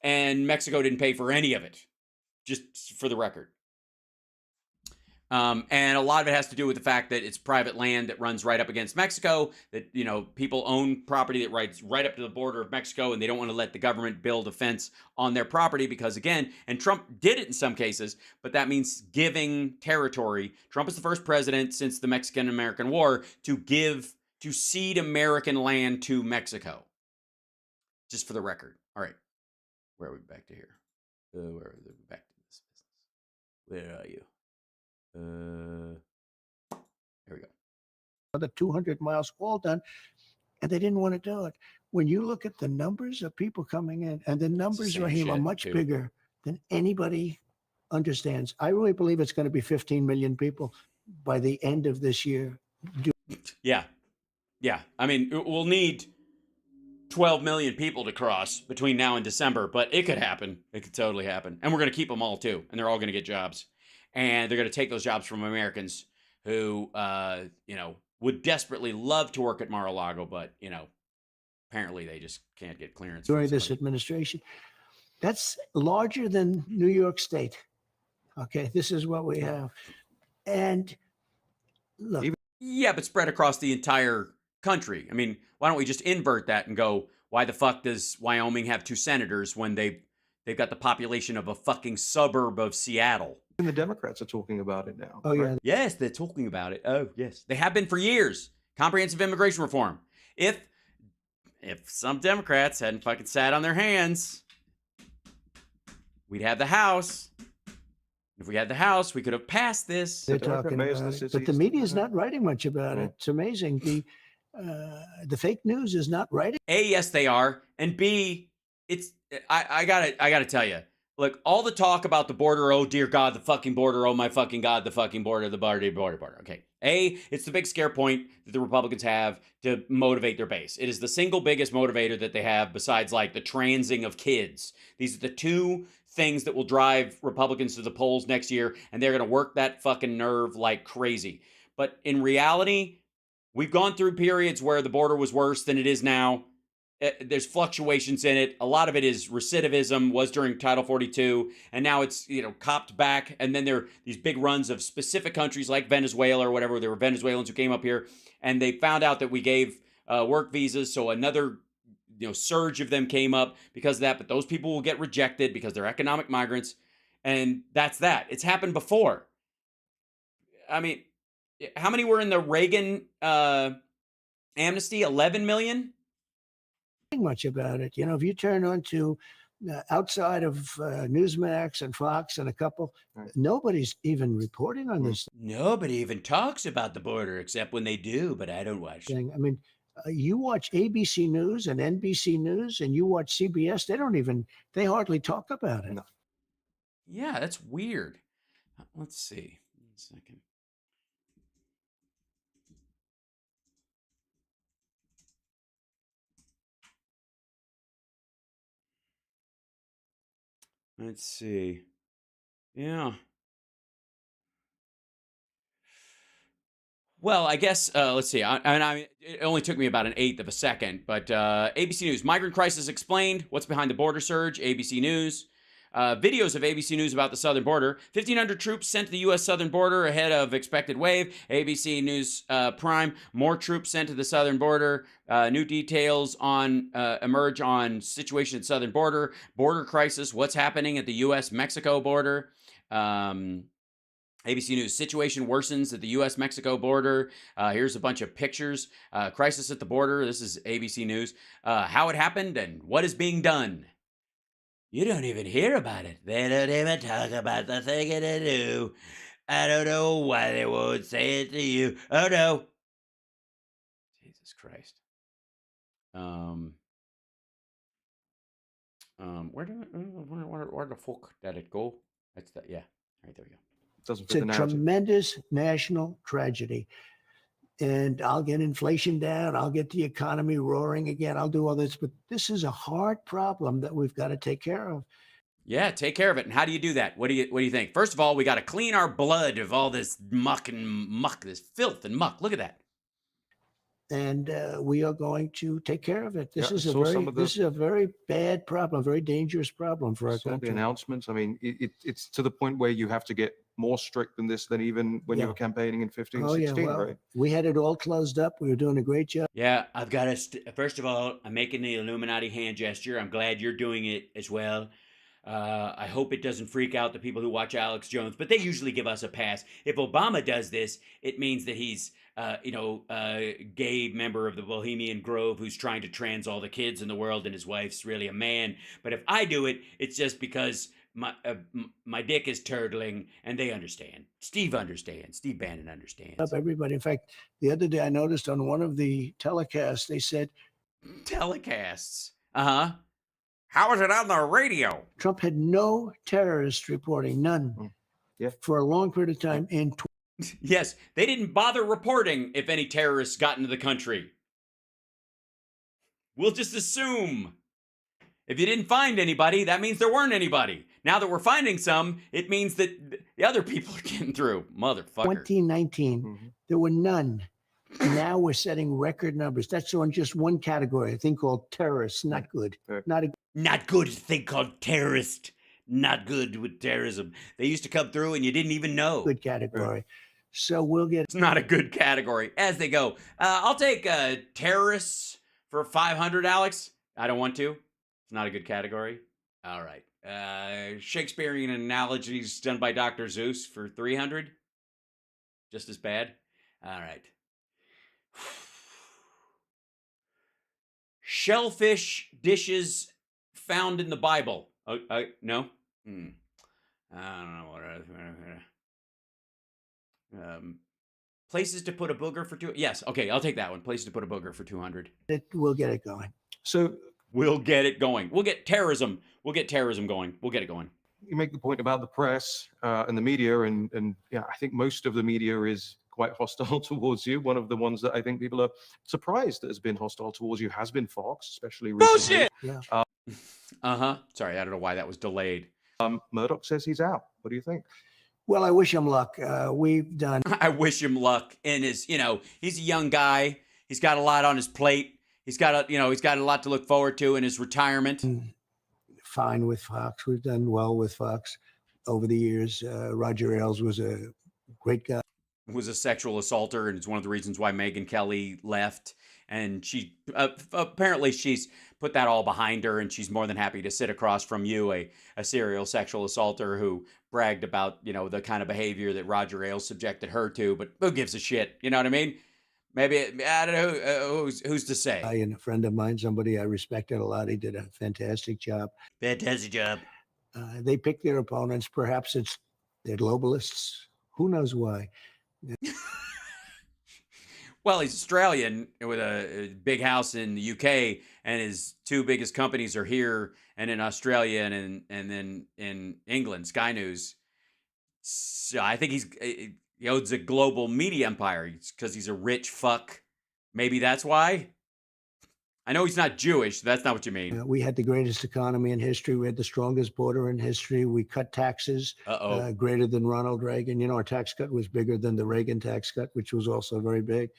And Mexico didn't pay for any of it, just for the record. And a lot of it has to do with the fact that it's private land that runs right up against Mexico, that, you know, people own property that runs right up to the border of Mexico, and they don't want to let the government build a fence on their property because, again, and Trump did it in some cases, but that means giving territory. Trump is the first president since the Mexican-American War to cede American land to Mexico. Just for the record. All right. Where are we back to here? Where are we back to this business? Where are you? Here we go. The 200 miles wall done, and they didn't want to do it. When you look at the numbers of people coming in, and the numbers, Raheem, are much bigger than anybody understands. I really believe it's going to be 15 million people by the end of this year. Yeah. I mean, we'll need 12 million people to cross between now and December, but it could happen. It could totally happen. And we're going to keep them all too. And they're all going to get jobs. And they're going to take those jobs from Americans who, would desperately love to work at Mar-a-Lago, but, apparently they just can't get clearance. During this administration. That's larger than New York State. Okay, this is what we have. And look. Yeah, but spread across the entire country. I mean, why don't we just invert that and go, why the fuck does Wyoming have 2 senators when they've got the population of a fucking suburb of Seattle? And the Democrats are talking about it now. Oh, yeah. Yes, they're talking about it. Oh, yes. They have been for years. Comprehensive immigration reform. If some Democrats hadn't fucking sat on their hands, we'd have the House. If we had the House, we could have passed this. They're talking about it. But the media is not writing much about it. It's amazing. The fake news is not writing. A, yes, they are. And B, I gotta tell you, Look, all the talk about the border, oh dear God, the fucking border, oh my fucking God, the fucking border, the border. Okay. It's the big scare point that the Republicans have to motivate their base. It is the single biggest motivator that they have besides like the transing of kids. These are the two things that will drive Republicans to the polls next year, and they're going to work that fucking nerve like crazy. But in reality, we've gone through periods where the border was worse than it is now. There's fluctuations in it. A lot of it is recidivism, was during Title 42, and now it's, copped back. And then there are these big runs of specific countries like Venezuela or whatever. There were Venezuelans who came up here, and they found out that we gave work visas, so another surge of them came up because of that. But those people will get rejected because they're economic migrants, and that's that. It's happened before. I mean, how many were in the Reagan amnesty? 11 million? Much about it. If you turn on to outside of Newsmax and Fox and a couple, nobody's even reporting on this Nobody even talks about the border except when they do, but I don't watch. thing. I mean, you watch ABC News and NBC News and you watch CBS, they hardly talk about it. No. Yeah, that's weird. Let's see. 1 second. Let's see. Yeah. Well, I guess, let's see. It only took me about an eighth of a second, but ABC News, migrant crisis explained. What's behind the border surge? ABC News. Videos of ABC News about the southern border. 1,500 troops sent to the U.S. southern border ahead of expected wave. ABC News Prime. More troops sent to the southern border. New details emerge on situation at southern border. Border crisis. What's happening at the U.S.-Mexico border? ABC News, situation worsens at the U.S.-Mexico border. Here's a bunch of pictures. Crisis at the border. This is ABC News. How it happened and what is being done. You don't even hear about it. They don't even talk about the thing they do. I don't know why they won't say it to you. Oh, no. Jesus Christ. Where the fuck did it go? That's that. Yeah. All right, there we go. It's a tremendous national tragedy. And I'll get inflation down. I'll get the economy roaring again. I'll do all this. But this is a hard problem that we've got to take care of. Yeah, take care of it. And how do you do that? What do you think? First of all, we got to clean our blood of all this muck, this filth and muck. Look at that. And we are going to take care of it. This is a very bad problem, a very dangerous problem for our country. The announcements. I mean, it's to the point where you have to get more strict than this than even when you were campaigning in 15, 16, right? We had it all closed up. We were doing a great job. Yeah, I've got to. First of all, I'm making the Illuminati hand gesture. I'm glad you're doing it as well. I hope it doesn't freak out the people who watch Alex Jones, but they usually give us a pass. If Obama does this, it means that he's a gay member of the Bohemian Grove who's trying to trans all the kids in the world, and his wife's really a man. But if I do it, it's just because my dick is turtling, and they understand. Steve understands. Steve Bannon understands. Everybody. In fact, the other day I noticed on one of the telecasts, they said... Telecasts? Uh-huh. How is it on the radio? Trump had no terrorist reporting, none, for a long period of time. Yes, they didn't bother reporting if any terrorists got into the country. We'll just assume. If you didn't find anybody, that means there weren't anybody. Now that we're finding some, it means that the other people are getting through. Motherfucker. 2019, there were none. Now we're setting record numbers. That's on just one category, a thing called terrorists. Not good. Not good thing called terrorist. Not good with terrorism. They used to come through and you didn't even know. Good category. So we'll get... It's not a good category. As they go. I'll take terrorists for 500, Alex. I don't want to. It's not a good category. All right. Shakespearean analogies done by Dr. Zeus for 300. Just as bad. All right. Shellfish dishes found in the Bible. No? I don't know what places to put a booger for 200. Yes, okay, I'll take that one. Places to put a booger for 200. We'll get it going. So we'll get it going. We'll get terrorism. We'll get terrorism going. We'll get it going. you make the point about the press and the media, and yeah, I think most of the media is quite hostile towards you. One of the ones that I think people are surprised that has been hostile towards you has been Fox, especially recently. Bullshit! Yeah. Sorry, I don't know why that was delayed. Murdoch says he's out. What do you think? Well, I wish him luck. We've done. I wish him luck in his, he's a young guy. He's got a lot on his plate. He's got a lot to look forward to in his retirement. Fine with Fox. We've done well with Fox over the years. Roger Ailes was a great guy. Was a sexual assaulter, and it's one of the reasons why Megyn Kelly left. And she apparently she's put that all behind her, and she's more than happy to sit across from you, a serial sexual assaulter who bragged about the kind of behavior that Roger Ailes subjected her to. But who gives a shit? You know what I mean? Maybe I don't know who's to say. And a friend of mine, somebody I respected a lot. He did a fantastic job. Fantastic job. They pick their opponents. Perhaps they're globalists. Who knows why? Well, he's Australian with a big house in the UK, and his two biggest companies are here and in Australia and then in England, Sky News. So I think he owns a global media empire because he's a rich fuck. Maybe that's why. I know he's not Jewish. So that's not what you mean. We had the greatest economy in history. We had the strongest border in history. We cut taxes greater than Ronald Reagan. Our tax cut was bigger than the Reagan tax cut, which was also very big.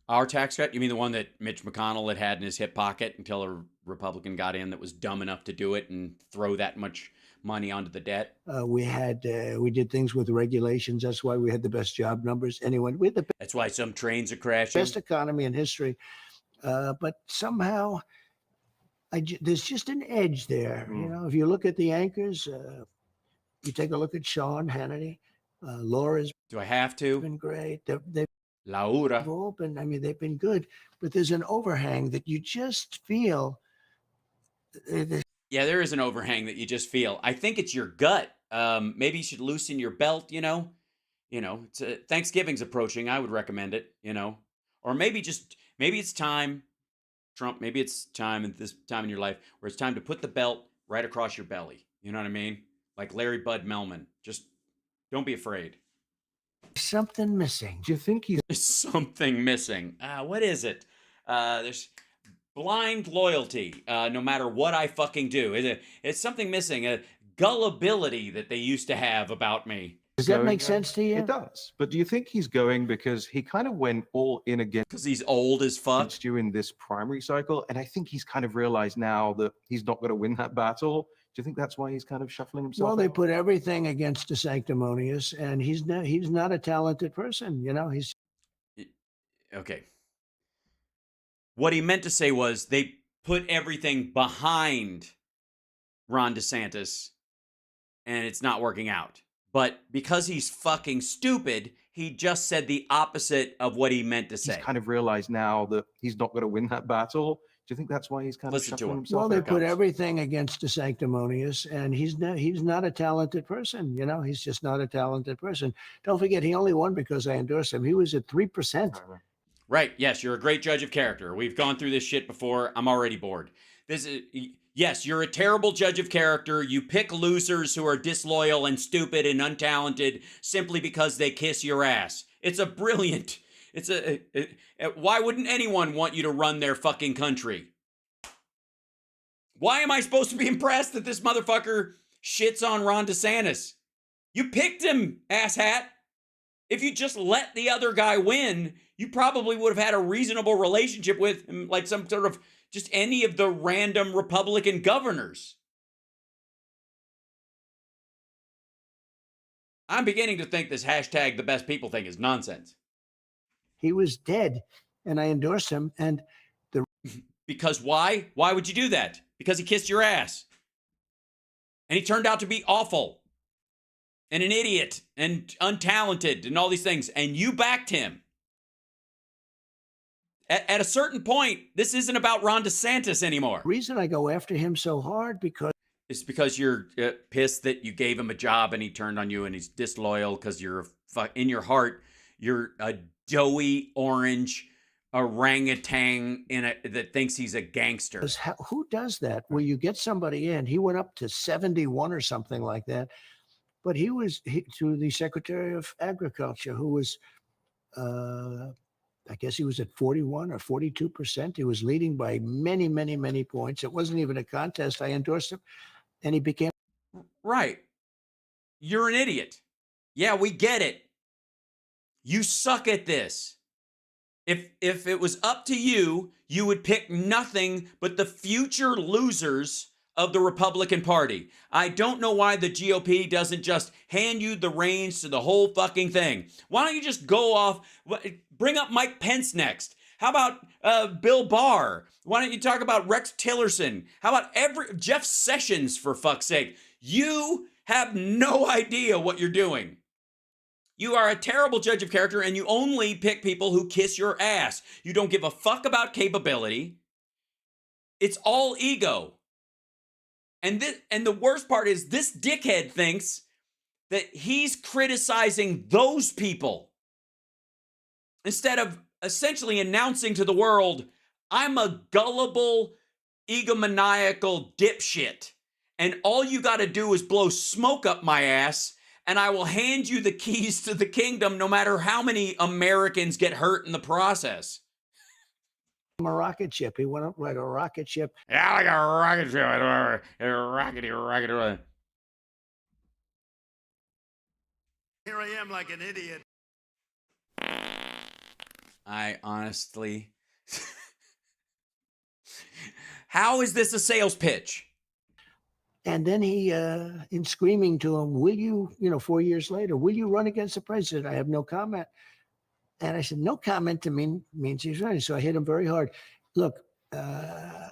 Our tax cut? You mean the one that Mitch McConnell had in his hip pocket until a Republican got in that was dumb enough to do it and throw that much money onto the debt? We did things with regulations. That's why we had the best job numbers. Anyway, we had that's why some trains are crashing. Best economy in history. But somehow there's just an edge there. If you look at the anchors, you take a look at Sean Hannity, Laura's. Do I have to? Been great. Laura. They've been good, but there's an overhang that you just feel. Yeah, there is an overhang that you just feel. I think it's your gut. Maybe you should loosen your belt. It's Thanksgiving's approaching. I would recommend it. Or maybe it's time, Trump. Maybe it's time at this time in your life where it's time to put the belt right across your belly. You know what I mean? Like Larry Bud Melman. Just don't be afraid. Something missing. Do you think he's something missing? What is it? There's blind loyalty. No matter what I fucking do, it's something missing. A gullibility that they used to have about me. Does that make sense to you? It does. But do you think he's going because he kind of went all in again? Because he's old as fuck. Against you in this primary cycle, and I think he's kind of realized now that he's not going to win that battle. Do you think that's why he's kind of shuffling himself? Well, they put everything against the sanctimonious, and he's not a talented person. He's okay. What he meant to say was they put everything behind Ron DeSantis, and it's not working out. But because he's fucking stupid, he just said the opposite of what he meant to say. He's kind of realized now that he's not going to win that battle. Do you think that's why he's kind of shuffling himself? Well, they put everything against the sanctimonious, and he's not a talented person. He's just not a talented person. Don't forget, he only won because I endorsed him. He was at 3%. Right. Yes, you're a great judge of character. We've gone through this shit before. I'm already bored. Yes, you're a terrible judge of character. You pick losers who are disloyal and stupid and untalented simply because they kiss your ass. It's a brilliant. Why wouldn't anyone want you to run their fucking country? Why am I supposed to be impressed that this motherfucker shits on Ron DeSantis? You picked him, asshat. If you just let the other guy win, you probably would have had a reasonable relationship with him, like some sort of just any of the random Republican governors. I'm beginning to think this hashtag the best people thing is nonsense. He was dead, and I endorsed him. And because why? Why would you do that? Because he kissed your ass. And he turned out to be awful. And an idiot. And untalented. And all these things. And you backed him. At a certain point, this isn't about Ron DeSantis anymore. The reason I go after him so hard it's because you're pissed that you gave him a job and he turned on you and he's disloyal because in your heart, you're a doughy orange orangutan that thinks he's a gangster. Who does that? Where you get somebody in, he went up to 71 or something like that, but he to the Secretary of Agriculture, who was, I guess he was at 41 or 42%. He was leading by many, many, many points. It wasn't even a contest. I endorsed him, and he became. Right. You're an idiot. Yeah, we get it. You suck at this. If it was up to you, you would pick nothing but the future losers of the Republican Party. I don't know why the GOP doesn't just hand you the reins to the whole fucking thing. Why don't you just go off, bring up Mike Pence next? How about Bill Barr? Why don't you talk about Rex Tillerson? How about Jeff Sessions, for fuck's sake? You have no idea what you're doing. You are a terrible judge of character, and you only pick people who kiss your ass. You don't give a fuck about capability. It's all ego. And the worst part is this dickhead thinks that he's criticizing those people instead of essentially announcing to the world, I'm a gullible, egomaniacal dipshit, and all you got to do is blow smoke up my ass, and I will hand you the keys to the kingdom no matter how many Americans get hurt in the process. A rocket ship. He went up like a rocket ship. Yeah, like a rocket ship. Rocket. Here I am like an idiot. I honestly... How is this a sales pitch? And then he, in screaming to him, will you, 4 years later, will you run against the president? I have no comment. And I said, no comment to me means he's running. So I hit him very hard. Look, I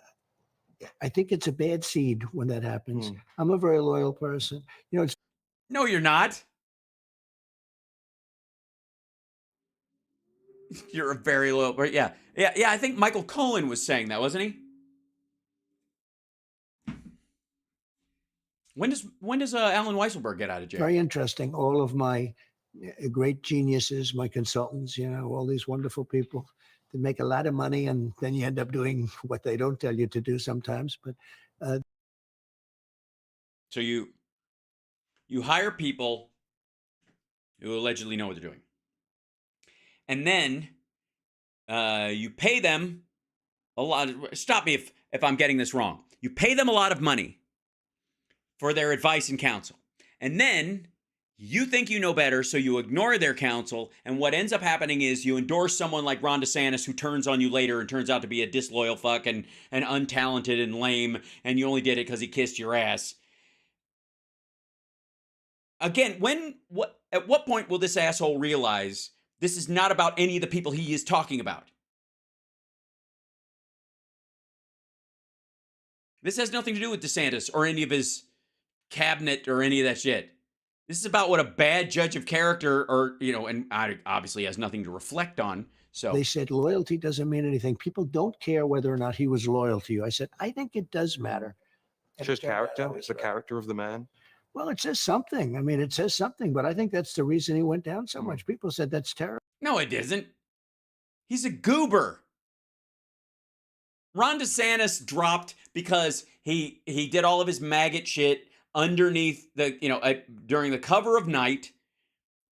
think it's a bad seed when that happens. I'm a very loyal person. No, you're not. You're a very loyal person. Yeah. I think Michael Cohen was saying that, wasn't he? When does Alan Weisselberg get out of jail? Very interesting. All of my great geniuses, my consultants, all these wonderful people that make a lot of money, and then you end up doing what they don't tell you to do sometimes. But so you hire people who allegedly know what they're doing, and then you pay them a lot. Stop me if I'm getting this wrong. You pay them a lot of money for their advice and counsel. And then you think you know better, so you ignore their counsel, and what ends up happening is you endorse someone like Ron DeSantis who turns on you later and turns out to be a disloyal fuck and untalented and lame, and you only did it because he kissed your ass. Again, at what point will this asshole realize this is not about any of the people he is talking about? This has nothing to do with DeSantis or any of his cabinet or any of that shit. This is about what a bad judge of character and obviously has nothing to reflect on. So they said loyalty doesn't mean anything. People don't care whether or not he was loyal to you. I said, I think it does matter. It's just character. It's the character of the man. Well, it says something. I mean, it says something, but I think that's the reason he went down so much. People said that's terrible. No, it isn't. He's a goober. Ron DeSantis dropped because he did all of his maggot shit underneath during the cover of night,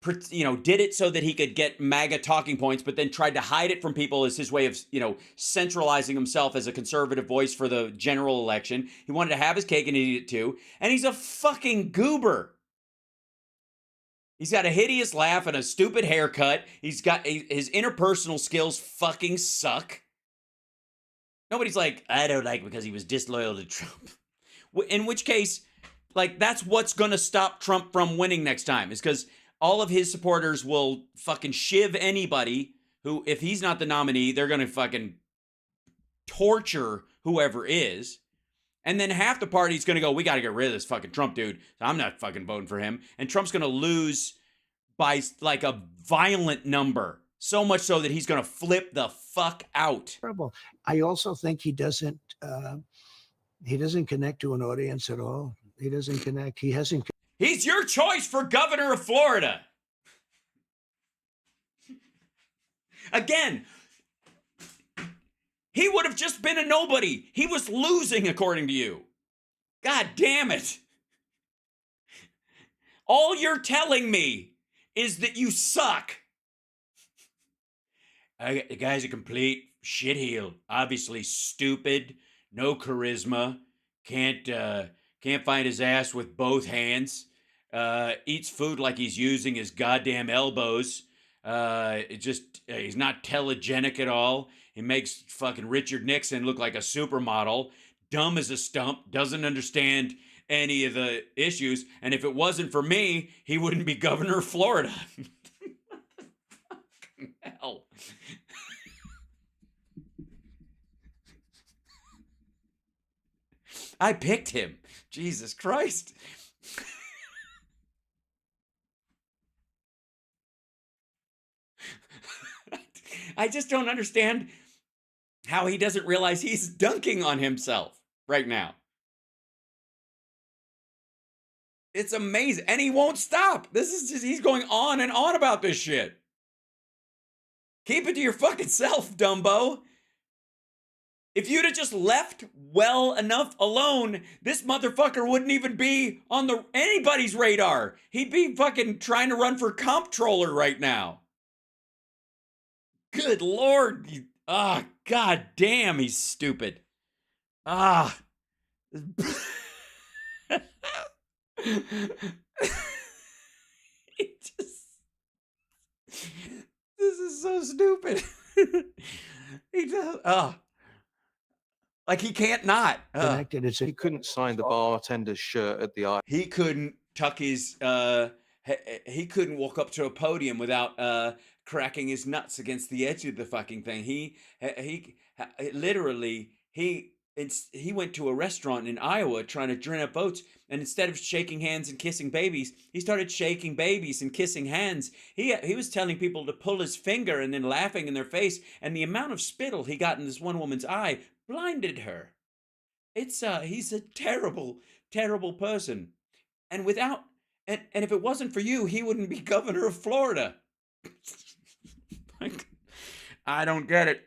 did it so that he could get MAGA talking points, but then tried to hide it from people as his way of, centralizing himself as a conservative voice for the general election. He wanted to have his cake and eat it too. And he's a fucking goober. He's got a hideous laugh and a stupid haircut. He's got his interpersonal skills fucking suck. Nobody's like, I don't like because he was disloyal to Trump. In which case, that's what's going to stop Trump from winning next time, is because all of his supporters will fucking shiv anybody who, if he's not the nominee, they're going to fucking torture whoever is. And then half the party's going to go, we got to get rid of this fucking Trump dude. So I'm not fucking voting for him. And Trump's going to lose by a violent number. So much so that he's going to flip the fuck out. Terrible. I also think he doesn't connect to an audience at all. He doesn't connect. He hasn't. He's your choice for governor of Florida. Again, He would have just been a nobody. He was losing, according to you. God damn it. All you're telling me is that you suck. The guy's a complete shitheel. Obviously stupid, no charisma, can't find his ass with both hands, eats food like he's using his goddamn elbows. He's not telegenic at all. He makes fucking Richard Nixon look like a supermodel. Dumb as a stump, doesn't understand any of the issues. And if it wasn't for me, he wouldn't be governor of Florida. Fucking hell. I picked him. Jesus Christ. I just don't understand how he doesn't realize he's dunking on himself right now. It's amazing. And he won't stop. He's going on and on about this shit. Keep it to your fucking self, Dumbo. If you'd have just left well enough alone, this motherfucker wouldn't even be on anybody's radar. He'd be fucking trying to run for comptroller right now. Good Lord. God damn, he's stupid. This is so stupid. He does. Like he can't not. Connected. He couldn't sign the bartender's shirt at the eye. He couldn't tuck his. He couldn't walk up to a podium without cracking his nuts against the edge of the fucking thing. He literally went to a restaurant in Iowa trying to drain up votes, and instead of shaking hands and kissing babies, he started shaking babies and kissing hands. He was telling people to pull his finger and then laughing in their face, and the amount of spittle he got in this one woman's eye blinded her. He's a terrible, terrible person. And if it wasn't for you, he wouldn't be governor of Florida. I don't get it.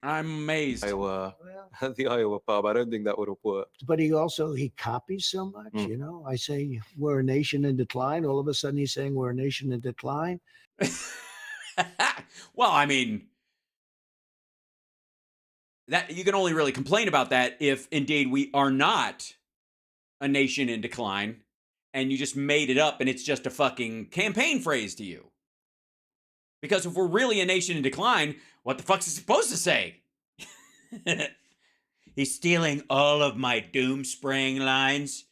I'm amazed. At the Iowa pub, I don't think that would have worked. But he copies so much, you know. I say we're a nation in decline. All of a sudden he's saying we're a nation in decline. Well, I mean, that you can only really complain about that if indeed we are not a nation in decline and you just made it up and it's just a fucking campaign phrase to you. Because if we're really a nation in decline, what the fuck's he supposed to say? He's stealing all of my doom spraying lines.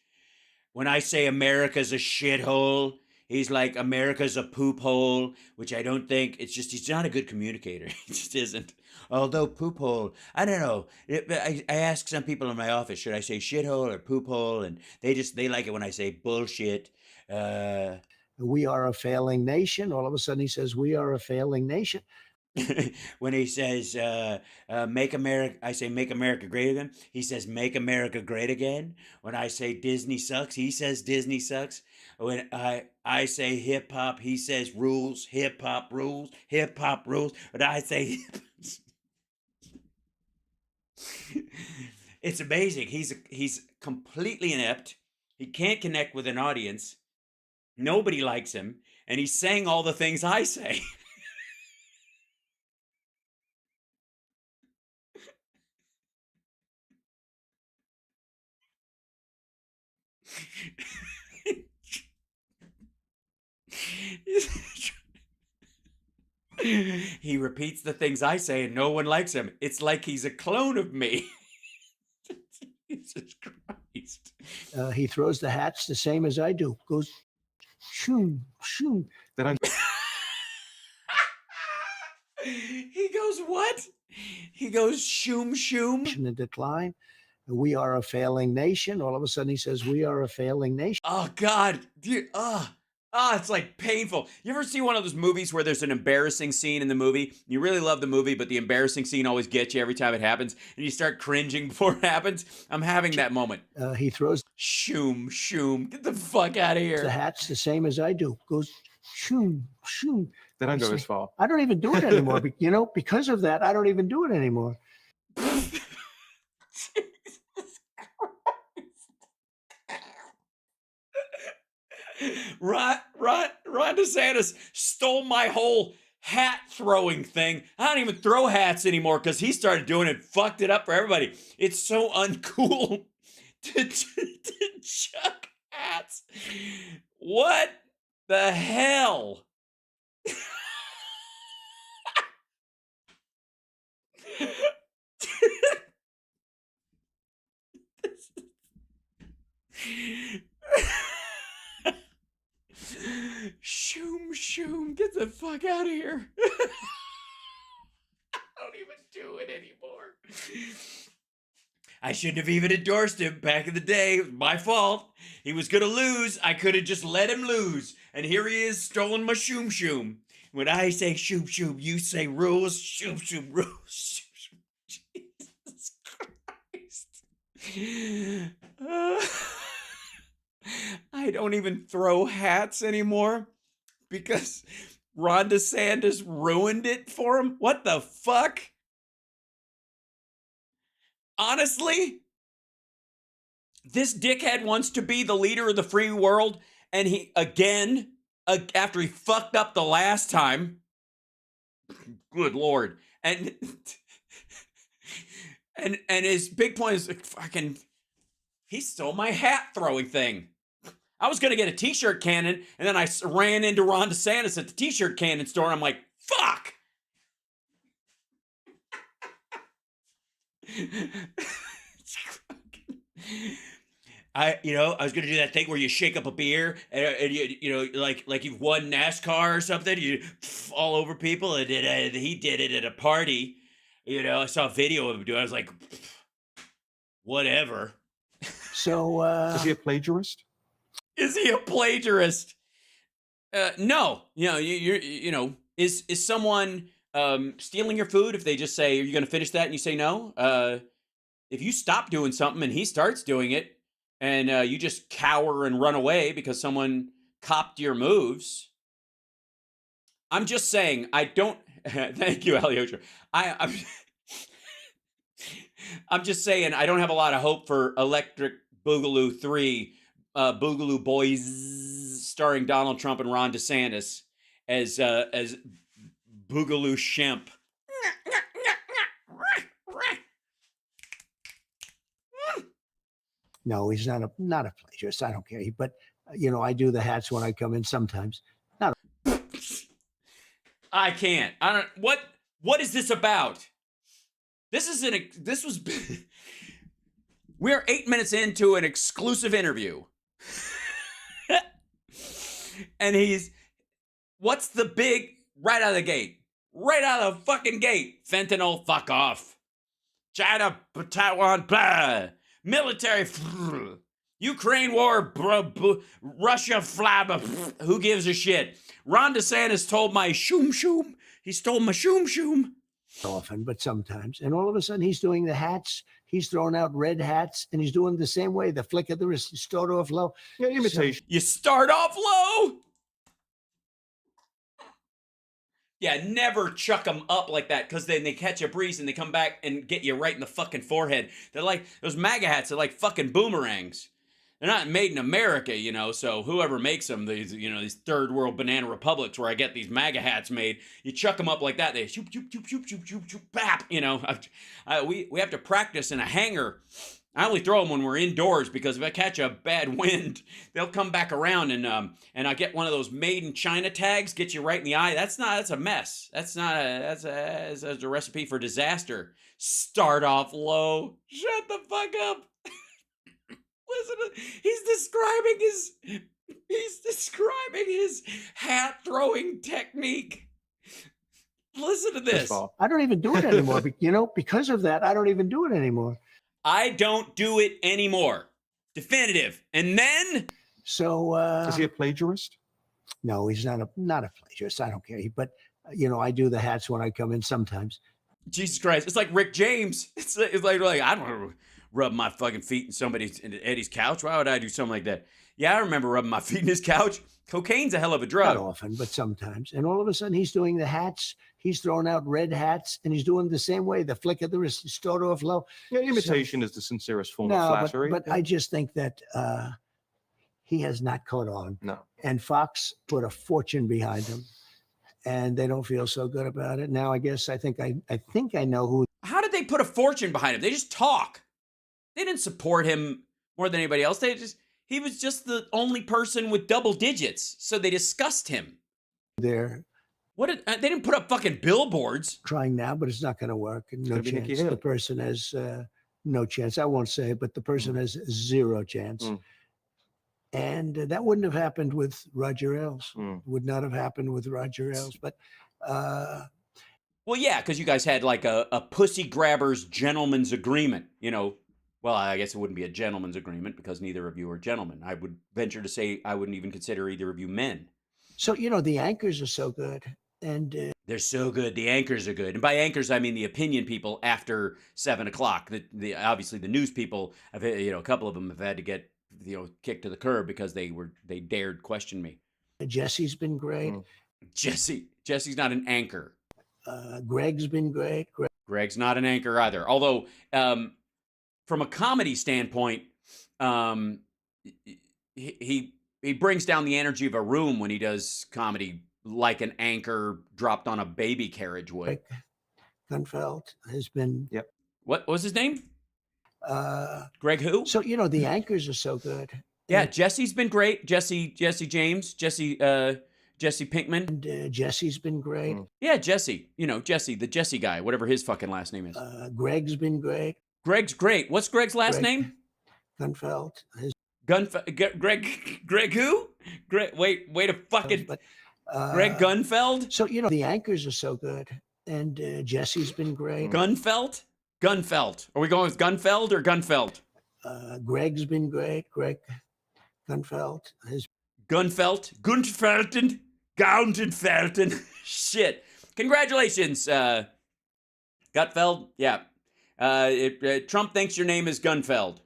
When I say America's a shithole, he's like, America's a poop hole, which I don't think, he's not a good communicator. He just isn't. Although poop hole, I don't know. I ask some people in my office, should I say shithole or poop hole? And they like it when I say bullshit. We are a failing nation. All of a sudden he says, we are a failing nation. When he says, make America, I say, make America great again. He says, make America great again. When I say Disney sucks, he says Disney sucks. When I say hip hop, he says rules, hip hop rules, hip hop rules. When I say it's amazing. He's completely inept. He can't connect with an audience. Nobody likes him. And he's saying all the things I say. He repeats the things I say and no one likes him. It's like he's a clone of me. Jesus Christ. He throws the hats the same as I do. Goes, shoom, shoom. He goes, what? He goes, shoom, shoom. In decline. We are a failing nation. All of a sudden he says, we are a failing nation. Oh, God. Dude, it's like painful. You ever see one of those movies where there's an embarrassing scene in the movie? You really love the movie, but the embarrassing scene always gets you every time it happens, and you start cringing before it happens? I'm having that moment. He throws... Shoom, shoom. Get the fuck out of here. The hat's the same as I do. Goes, shoom, shoom. They don't go as far. I don't even do it anymore. You know, because of that, I don't even do it anymore. Ron DeSantis stole my whole hat throwing thing. I don't even throw hats anymore because he started doing it, fucked it up for everybody. It's so uncool to chuck hats. What the hell? Shoom, get the fuck out of here. I don't even do it anymore. I shouldn't have even endorsed him back in the day. It was my fault. He was gonna lose. I could have just let him lose. And here he is, stolen my shoom. When I say shoom, you say rules. Shoom, rules. Jesus Christ. I don't even throw hats anymore because Ron DeSantis ruined it for him. What the fuck? Honestly, this dickhead wants to be the leader of the free world, and he, again, after he fucked up the last time, good Lord, and his big point is fucking, he stole my hat throwing thing. I was going to get a t-shirt cannon, and then I ran into Ron DeSantis at the t-shirt cannon store, and I'm like, fuck! I was going to do that thing where you shake up a beer, and like you've won NASCAR or something, you all over people, and he did it at a party. I saw a video of him doing it. I was like, whatever. So, is he a plagiarist? Is he a plagiarist? No. Is someone stealing your food if they just say, are you going to finish that? And you say no? If you stop doing something and he starts doing it and you just cower and run away because someone copped your moves. I'm just saying, I don't, thank you, Alyosha. I'm just saying, I don't have a lot of hope for Electric Boogaloo 3, Boogaloo Boys, starring Donald Trump and Ron DeSantis as Boogaloo Shemp. No, he's not a plagiarist. I don't care. But I do the hats when I come in sometimes. I can't. I don't. What is this about? We're 8 minutes into an exclusive interview. And what's the big, right out of the gate? Right out of the fucking gate. Fentanyl, fuck off. China, Taiwan, blah. Military, Ukraine war, Russia, flab, who gives a shit? Ron DeSantis told my shoom. He stole my shoom. Often, but sometimes. And all of a sudden, he's doing the hats. He's throwing out red hats, and he's doing the same way. The flick of the wrist, start off low. Yeah, imitation. You start off low? Yeah, never chuck them up like that, because then they catch a breeze and they come back and get you right in the fucking forehead. They're like, those MAGA hats are like fucking boomerangs. They're not made in America, so whoever makes them, these third world banana republics where I get these MAGA hats made, you chuck them up like that, they shoop, bap, we have to practice in a hangar. I only throw them when we're indoors because if I catch a bad wind, they'll come back around and I get one of those made in China tags, get you right in the eye. That's a mess. That's a recipe for disaster. Start off low. Shut the fuck up. Listen, he's describing his hat throwing technique. Listen to this. I don't even do it anymore. Because of that, I don't even do it anymore. I don't do it anymore. Definitive. And then? So, is he a plagiarist? No, he's not a plagiarist. I don't care. But, I do the hats when I come in sometimes. Jesus Christ. It's like Rick James. It's like I don't rub my fucking feet in Eddie's couch. Why would I do something like that? Yeah, I remember rubbing my feet in his couch. Cocaine's a hell of a Not drug. often, but sometimes. And all of a sudden, he's doing the hats. He's throwing out red hats, and he's doing the same way. The flick of the wrist, start off low. Yeah, imitation is the sincerest form of No, flattery. but I just think that he has not caught on. No. And Fox put a fortune behind him, and they don't feel so good about it. Now, I think I know who. How did they put a fortune behind him? They just talk. They didn't support him more than anybody else. He was just the only person with double digits, so they discussed him. They're they didn't put up fucking billboards. trying now, but it's not going to work. And no gonna be Nikki chance. Haley. The person has no chance. I won't say it, but the person has zero chance. And that wouldn't have happened with Roger Ailes. Would not have happened with Roger Ailes. But Well, yeah, because you guys had like a pussy grabber's gentleman's agreement, you know. Well, I guess it wouldn't be a gentleman's agreement because neither of you are gentlemen. I would venture to say I wouldn't even consider either of you men. so, the anchors are so good. And They're so good. The anchors are good. And by anchors, I mean the opinion people after 7 o'clock. The obviously the news people, a couple of them have had to get, kicked to the curb because they dared question me. Jesse's been great. Jesse's not an anchor. Greg's been great. Greg's not an anchor either. Although, from a comedy standpoint, he brings down the energy of a room when he does comedy like an anchor dropped on a baby carriage would. Gunfeld has been. Yep. What was his name? Greg who? So, the anchors are so good. Yeah, Jesse's been great. Jesse James, Jesse Pinkman. And Jesse's been great. Yeah, Jesse. Jesse, the Jesse guy, whatever his fucking last name is. Greg's been great. Greg's great. What's Greg's last name? Gunfeld. Greg who? Greg, wait a fucking. Greg Gunfeld? So, the anchors are so good. And Jesse's been great. Gunfeld? Are we going with Gunfeld or Gunfeld? Greg's been great. Greg Gunfeld. Gunfelten. Shit. Congratulations, Gutfeld. Yeah. Trump thinks your name is Gunfeld.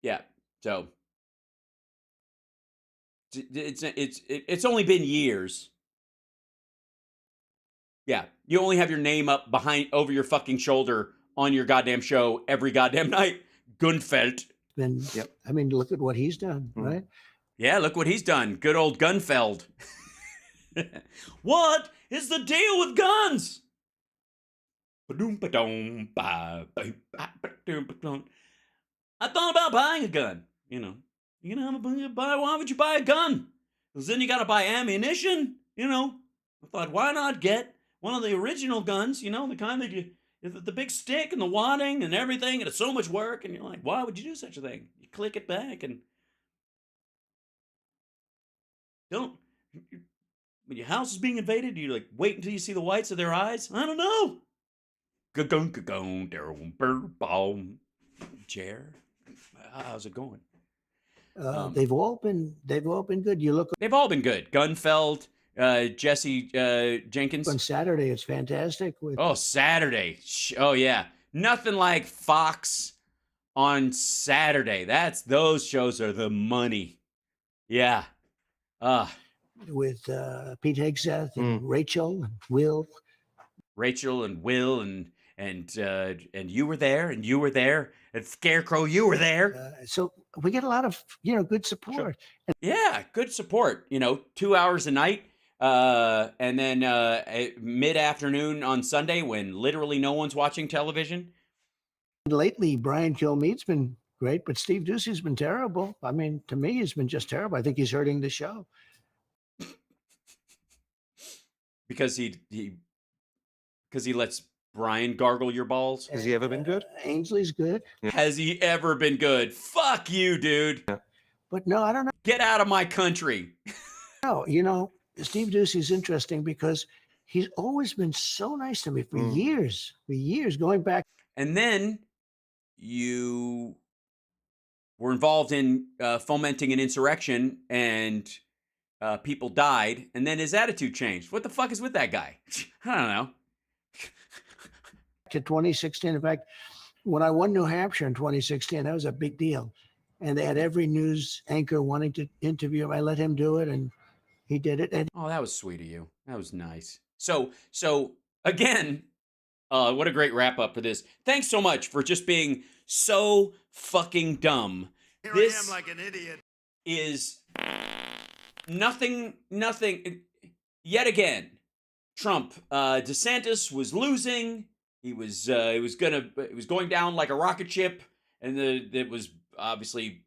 Yeah. So it's only been years. Yeah. You only have your name up over your fucking shoulder on your goddamn show every goddamn night. Gunfeld. I mean, look at what he's done, right? Yeah, look what he's done. Good old Gunfeld. What is the deal with guns? I thought about buying a gun. Why would you buy a gun? Because then you got to buy ammunition. I thought, why not get one of the original guns? The kind that the big stick and the wadding and everything, and it's so much work. And you're like, why would you do such a thing? You click it back and when your house is being invaded, you like wait until you see the whites of their eyes. I don't know. Chair. How's it going? They've all been good. They've all been good. Gunfeld, Jesse Jenkins. On Saturday, it's fantastic. Saturday. Oh yeah, nothing like Fox on Saturday. Those shows are the money. Yeah. With Pete Hegseth and Rachel and Will. And you were there, and and Scarecrow, you were there. So we get a lot of good support. Sure. Yeah, good support. 2 hours a night, and then mid-afternoon on Sunday when literally no one's watching television. Lately, Brian Kilmeade's been great, but Steve Ducey's been terrible. I mean, to me, he's been just terrible. I think he's hurting the show. Because he lets Brian gargle your balls. Has he ever been good? Ainsley's good. Yeah. Has he ever been good? Fuck you, dude. Yeah. But no, I don't know. Get out of my country. No, Steve Ducey's interesting because he's always been so nice to me for years, going back. And then you were involved in fomenting an insurrection and people died, and then his attitude changed. What the fuck is with that guy? I don't know. To 2016, in fact, when I won New Hampshire in 2016, that was a big deal. and they had every news anchor wanting to interview him. I let him do it, and he did it. And Oh, that was sweet of you. That was nice. So again, what a great wrap up for this. Thanks so much for just being so fucking dumb. Here This I am like an idiot. is nothing. Yet again, Trump, DeSantis was losing. He was going down like a rocket ship, and it was obviously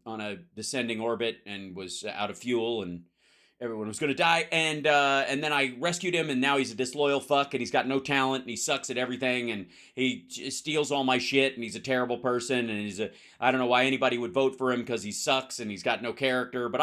on a descending orbit and was out of fuel, and everyone was going to die. And then I rescued him, and now he's a disloyal fuck, and he's got no talent, and he sucks at everything, and he steals all my shit, and he's a terrible person, and I don't know why anybody would vote for him, because he sucks and he's got no character. But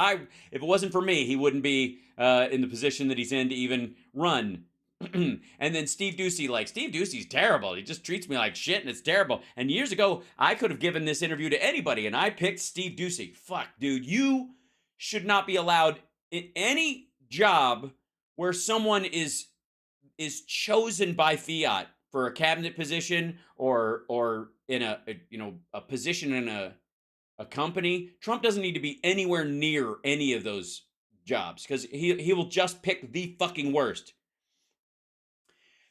if it wasn't for me, he wouldn't be in the position that he's in to even run. And then Steve Ducey's terrible. He just treats me like shit, and it's terrible. And years ago, I could have given this interview to anybody, and I picked Steve Ducey. Fuck, dude, you should not be allowed in any job where someone is chosen by fiat for a cabinet position or in a position in a company. Trump doesn't need to be anywhere near any of those jobs, because he will just pick the fucking worst.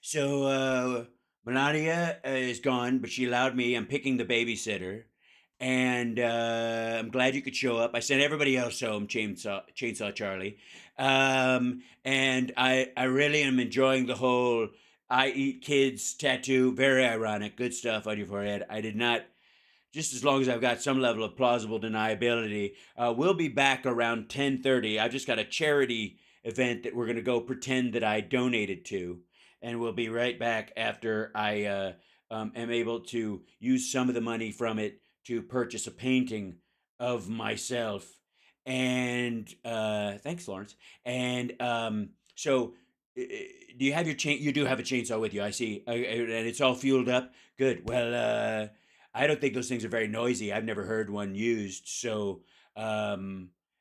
So, Melania is gone, but she allowed me. I'm picking the babysitter. And I'm glad you could show up. I sent everybody else home, Chainsaw Charlie. And I really am enjoying the whole I eat kids tattoo. Very ironic. Good stuff on your forehead. I did not, just as long as I've got some level of plausible deniability. We'll be back around 10:30. I've just got a charity event that we're going to go pretend that I donated to. And we'll be right back after I am able to use some of the money from it to purchase a painting of myself. And thanks, Lawrence. And so do you have you do have a chainsaw with you, I see. And it's all fueled up? Good. Well, I don't think those things are very noisy. I've never heard one used. So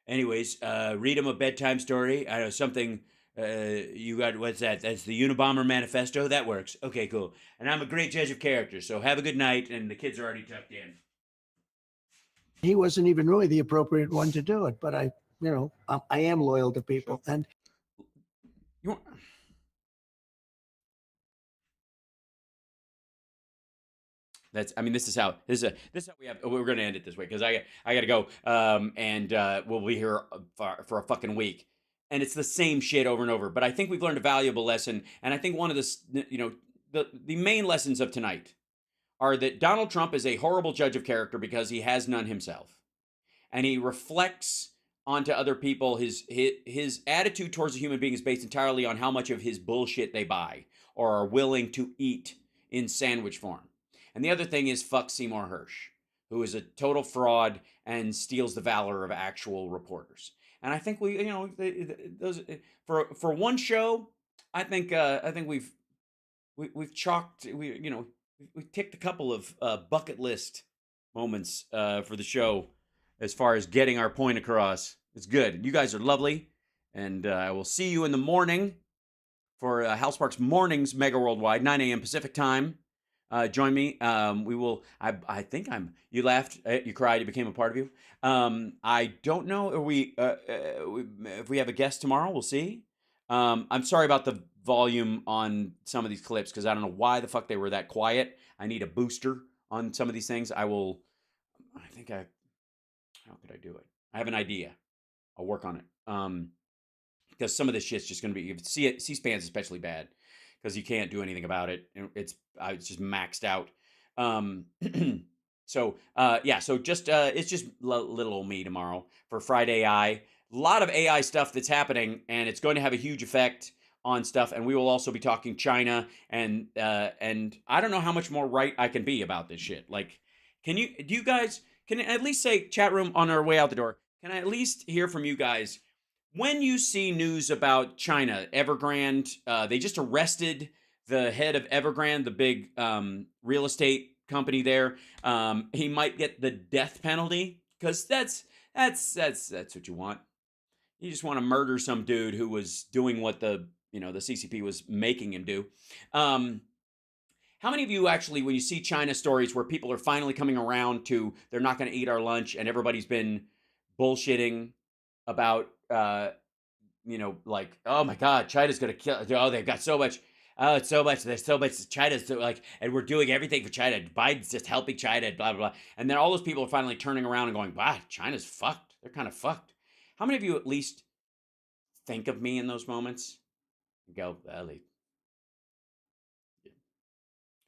anyways, read them a bedtime story. I know something. You got, what's that? That's the Unabomber Manifesto? That works. Okay, cool. And I'm a great judge of character, so have a good night, and the kids are already tucked in. he wasn't even really the appropriate one to do it. But I am loyal to people. And this is how we have. We're going to end it this way, because I got to go. And we'll be here for a fucking week. And it's the same shit over and over. But I think we've learned a valuable lesson. And I think one of the main lessons of tonight are that Donald Trump is a horrible judge of character because he has none himself. And he reflects onto other people. His attitude towards a human being is based entirely on how much of his bullshit they buy or are willing to eat in sandwich form. And the other thing is, fuck Seymour Hersh, who is a total fraud and steals the valor of actual reporters. And I think those for one show, I think we've chalked, we've ticked a couple of bucket list moments for the show as far as getting our point across. It's good. You guys are lovely, and I will see you in the morning for Hal Sparks Mornings Mega Worldwide, 9 a.m. Pacific time. Join me. We will. I think I'm. You laughed. You cried. It became a part of you. I don't know. If we have a guest tomorrow, we'll see. I'm sorry about the volume on some of these clips, because I don't know why the fuck they were that quiet. I need a booster on some of these things. How could I do it? I have an idea. I'll work on it. Because some of this shit's just going to be. C-SPAN's especially bad, because you can't do anything about it. It's just maxed out. So just it's just little old me tomorrow for Friday AI. A lot of AI stuff that's happening, and it's going to have a huge effect on stuff. And we will also be talking China, and I don't know how much more right I can be about this shit. Like, can you guys at least say, chat room, on our way out the door, can I at least hear from you guys when you see news about China, Evergrande? They just arrested the head of Evergrande, the big real estate company there. He might get the death penalty, because that's what you want. You just want to murder some dude who was doing what the CCP was making him do. How many of you actually, when you see China stories where people are finally coming around to they're not going to eat our lunch and everybody's been bullshitting about, like, oh my God, China's going to kill, oh, they've got so much, oh, it's so much, there's so much, China's like, and we're doing everything for China, Biden's just helping China, blah, blah, blah. And then all those people are finally turning around and going, wow, China's fucked. They're kind of fucked. How many of you at least think of me in those moments? And go, well,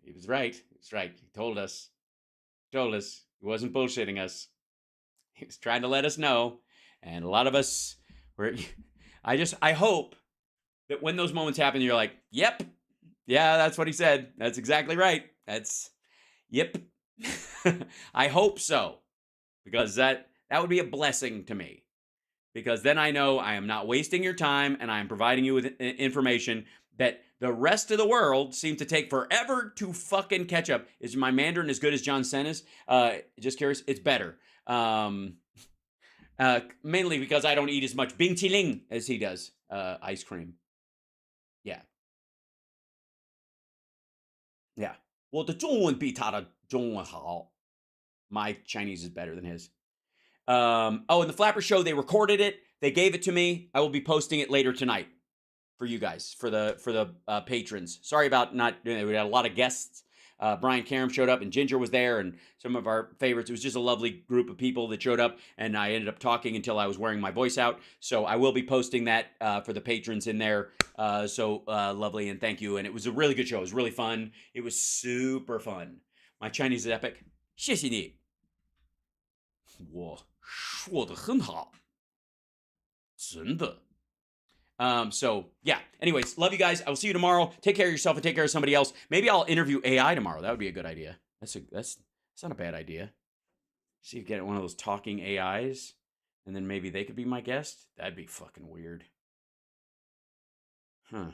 he was right. He was right. He told us. He wasn't bullshitting us. He was trying to let us know. And a lot of us were, I hope that when those moments happen, you're like, yep, yeah, that's what he said. That's exactly right. Yep. I hope so. Because that would be a blessing to me. Because then I know I am not wasting your time and I am providing you with information that the rest of the world seems to take forever to fucking catch up. Is my Mandarin as good as John Cena's? Just curious. It's better. Mainly because I don't eat as much Bing Ling as he does. Ice cream. Yeah. Yeah. 我的中文比他的中文好. My Chinese is better than his. And the Flapper Show, they recorded it. They gave it to me. I will be posting it later tonight for you guys, for the patrons. Sorry about not doing it. We had a lot of guests. Brian Karam showed up and Ginger was there and some of our favorites. It was just a lovely group of people that showed up and I ended up talking until I was wearing my voice out. So I will be posting that for the patrons in there. So lovely and thank you. And it was a really good show. It was really fun. It was super fun. My Chinese is epic. 谢谢你。我说得很好。真的。So yeah, anyways, love you guys. I will see you tomorrow. Take care of yourself and take care of somebody else. Maybe I'll interview AI tomorrow. That would be a good idea. That's not a bad idea. See if you get one of those talking AIs and then maybe they could be my guest. That'd be fucking weird. Huh.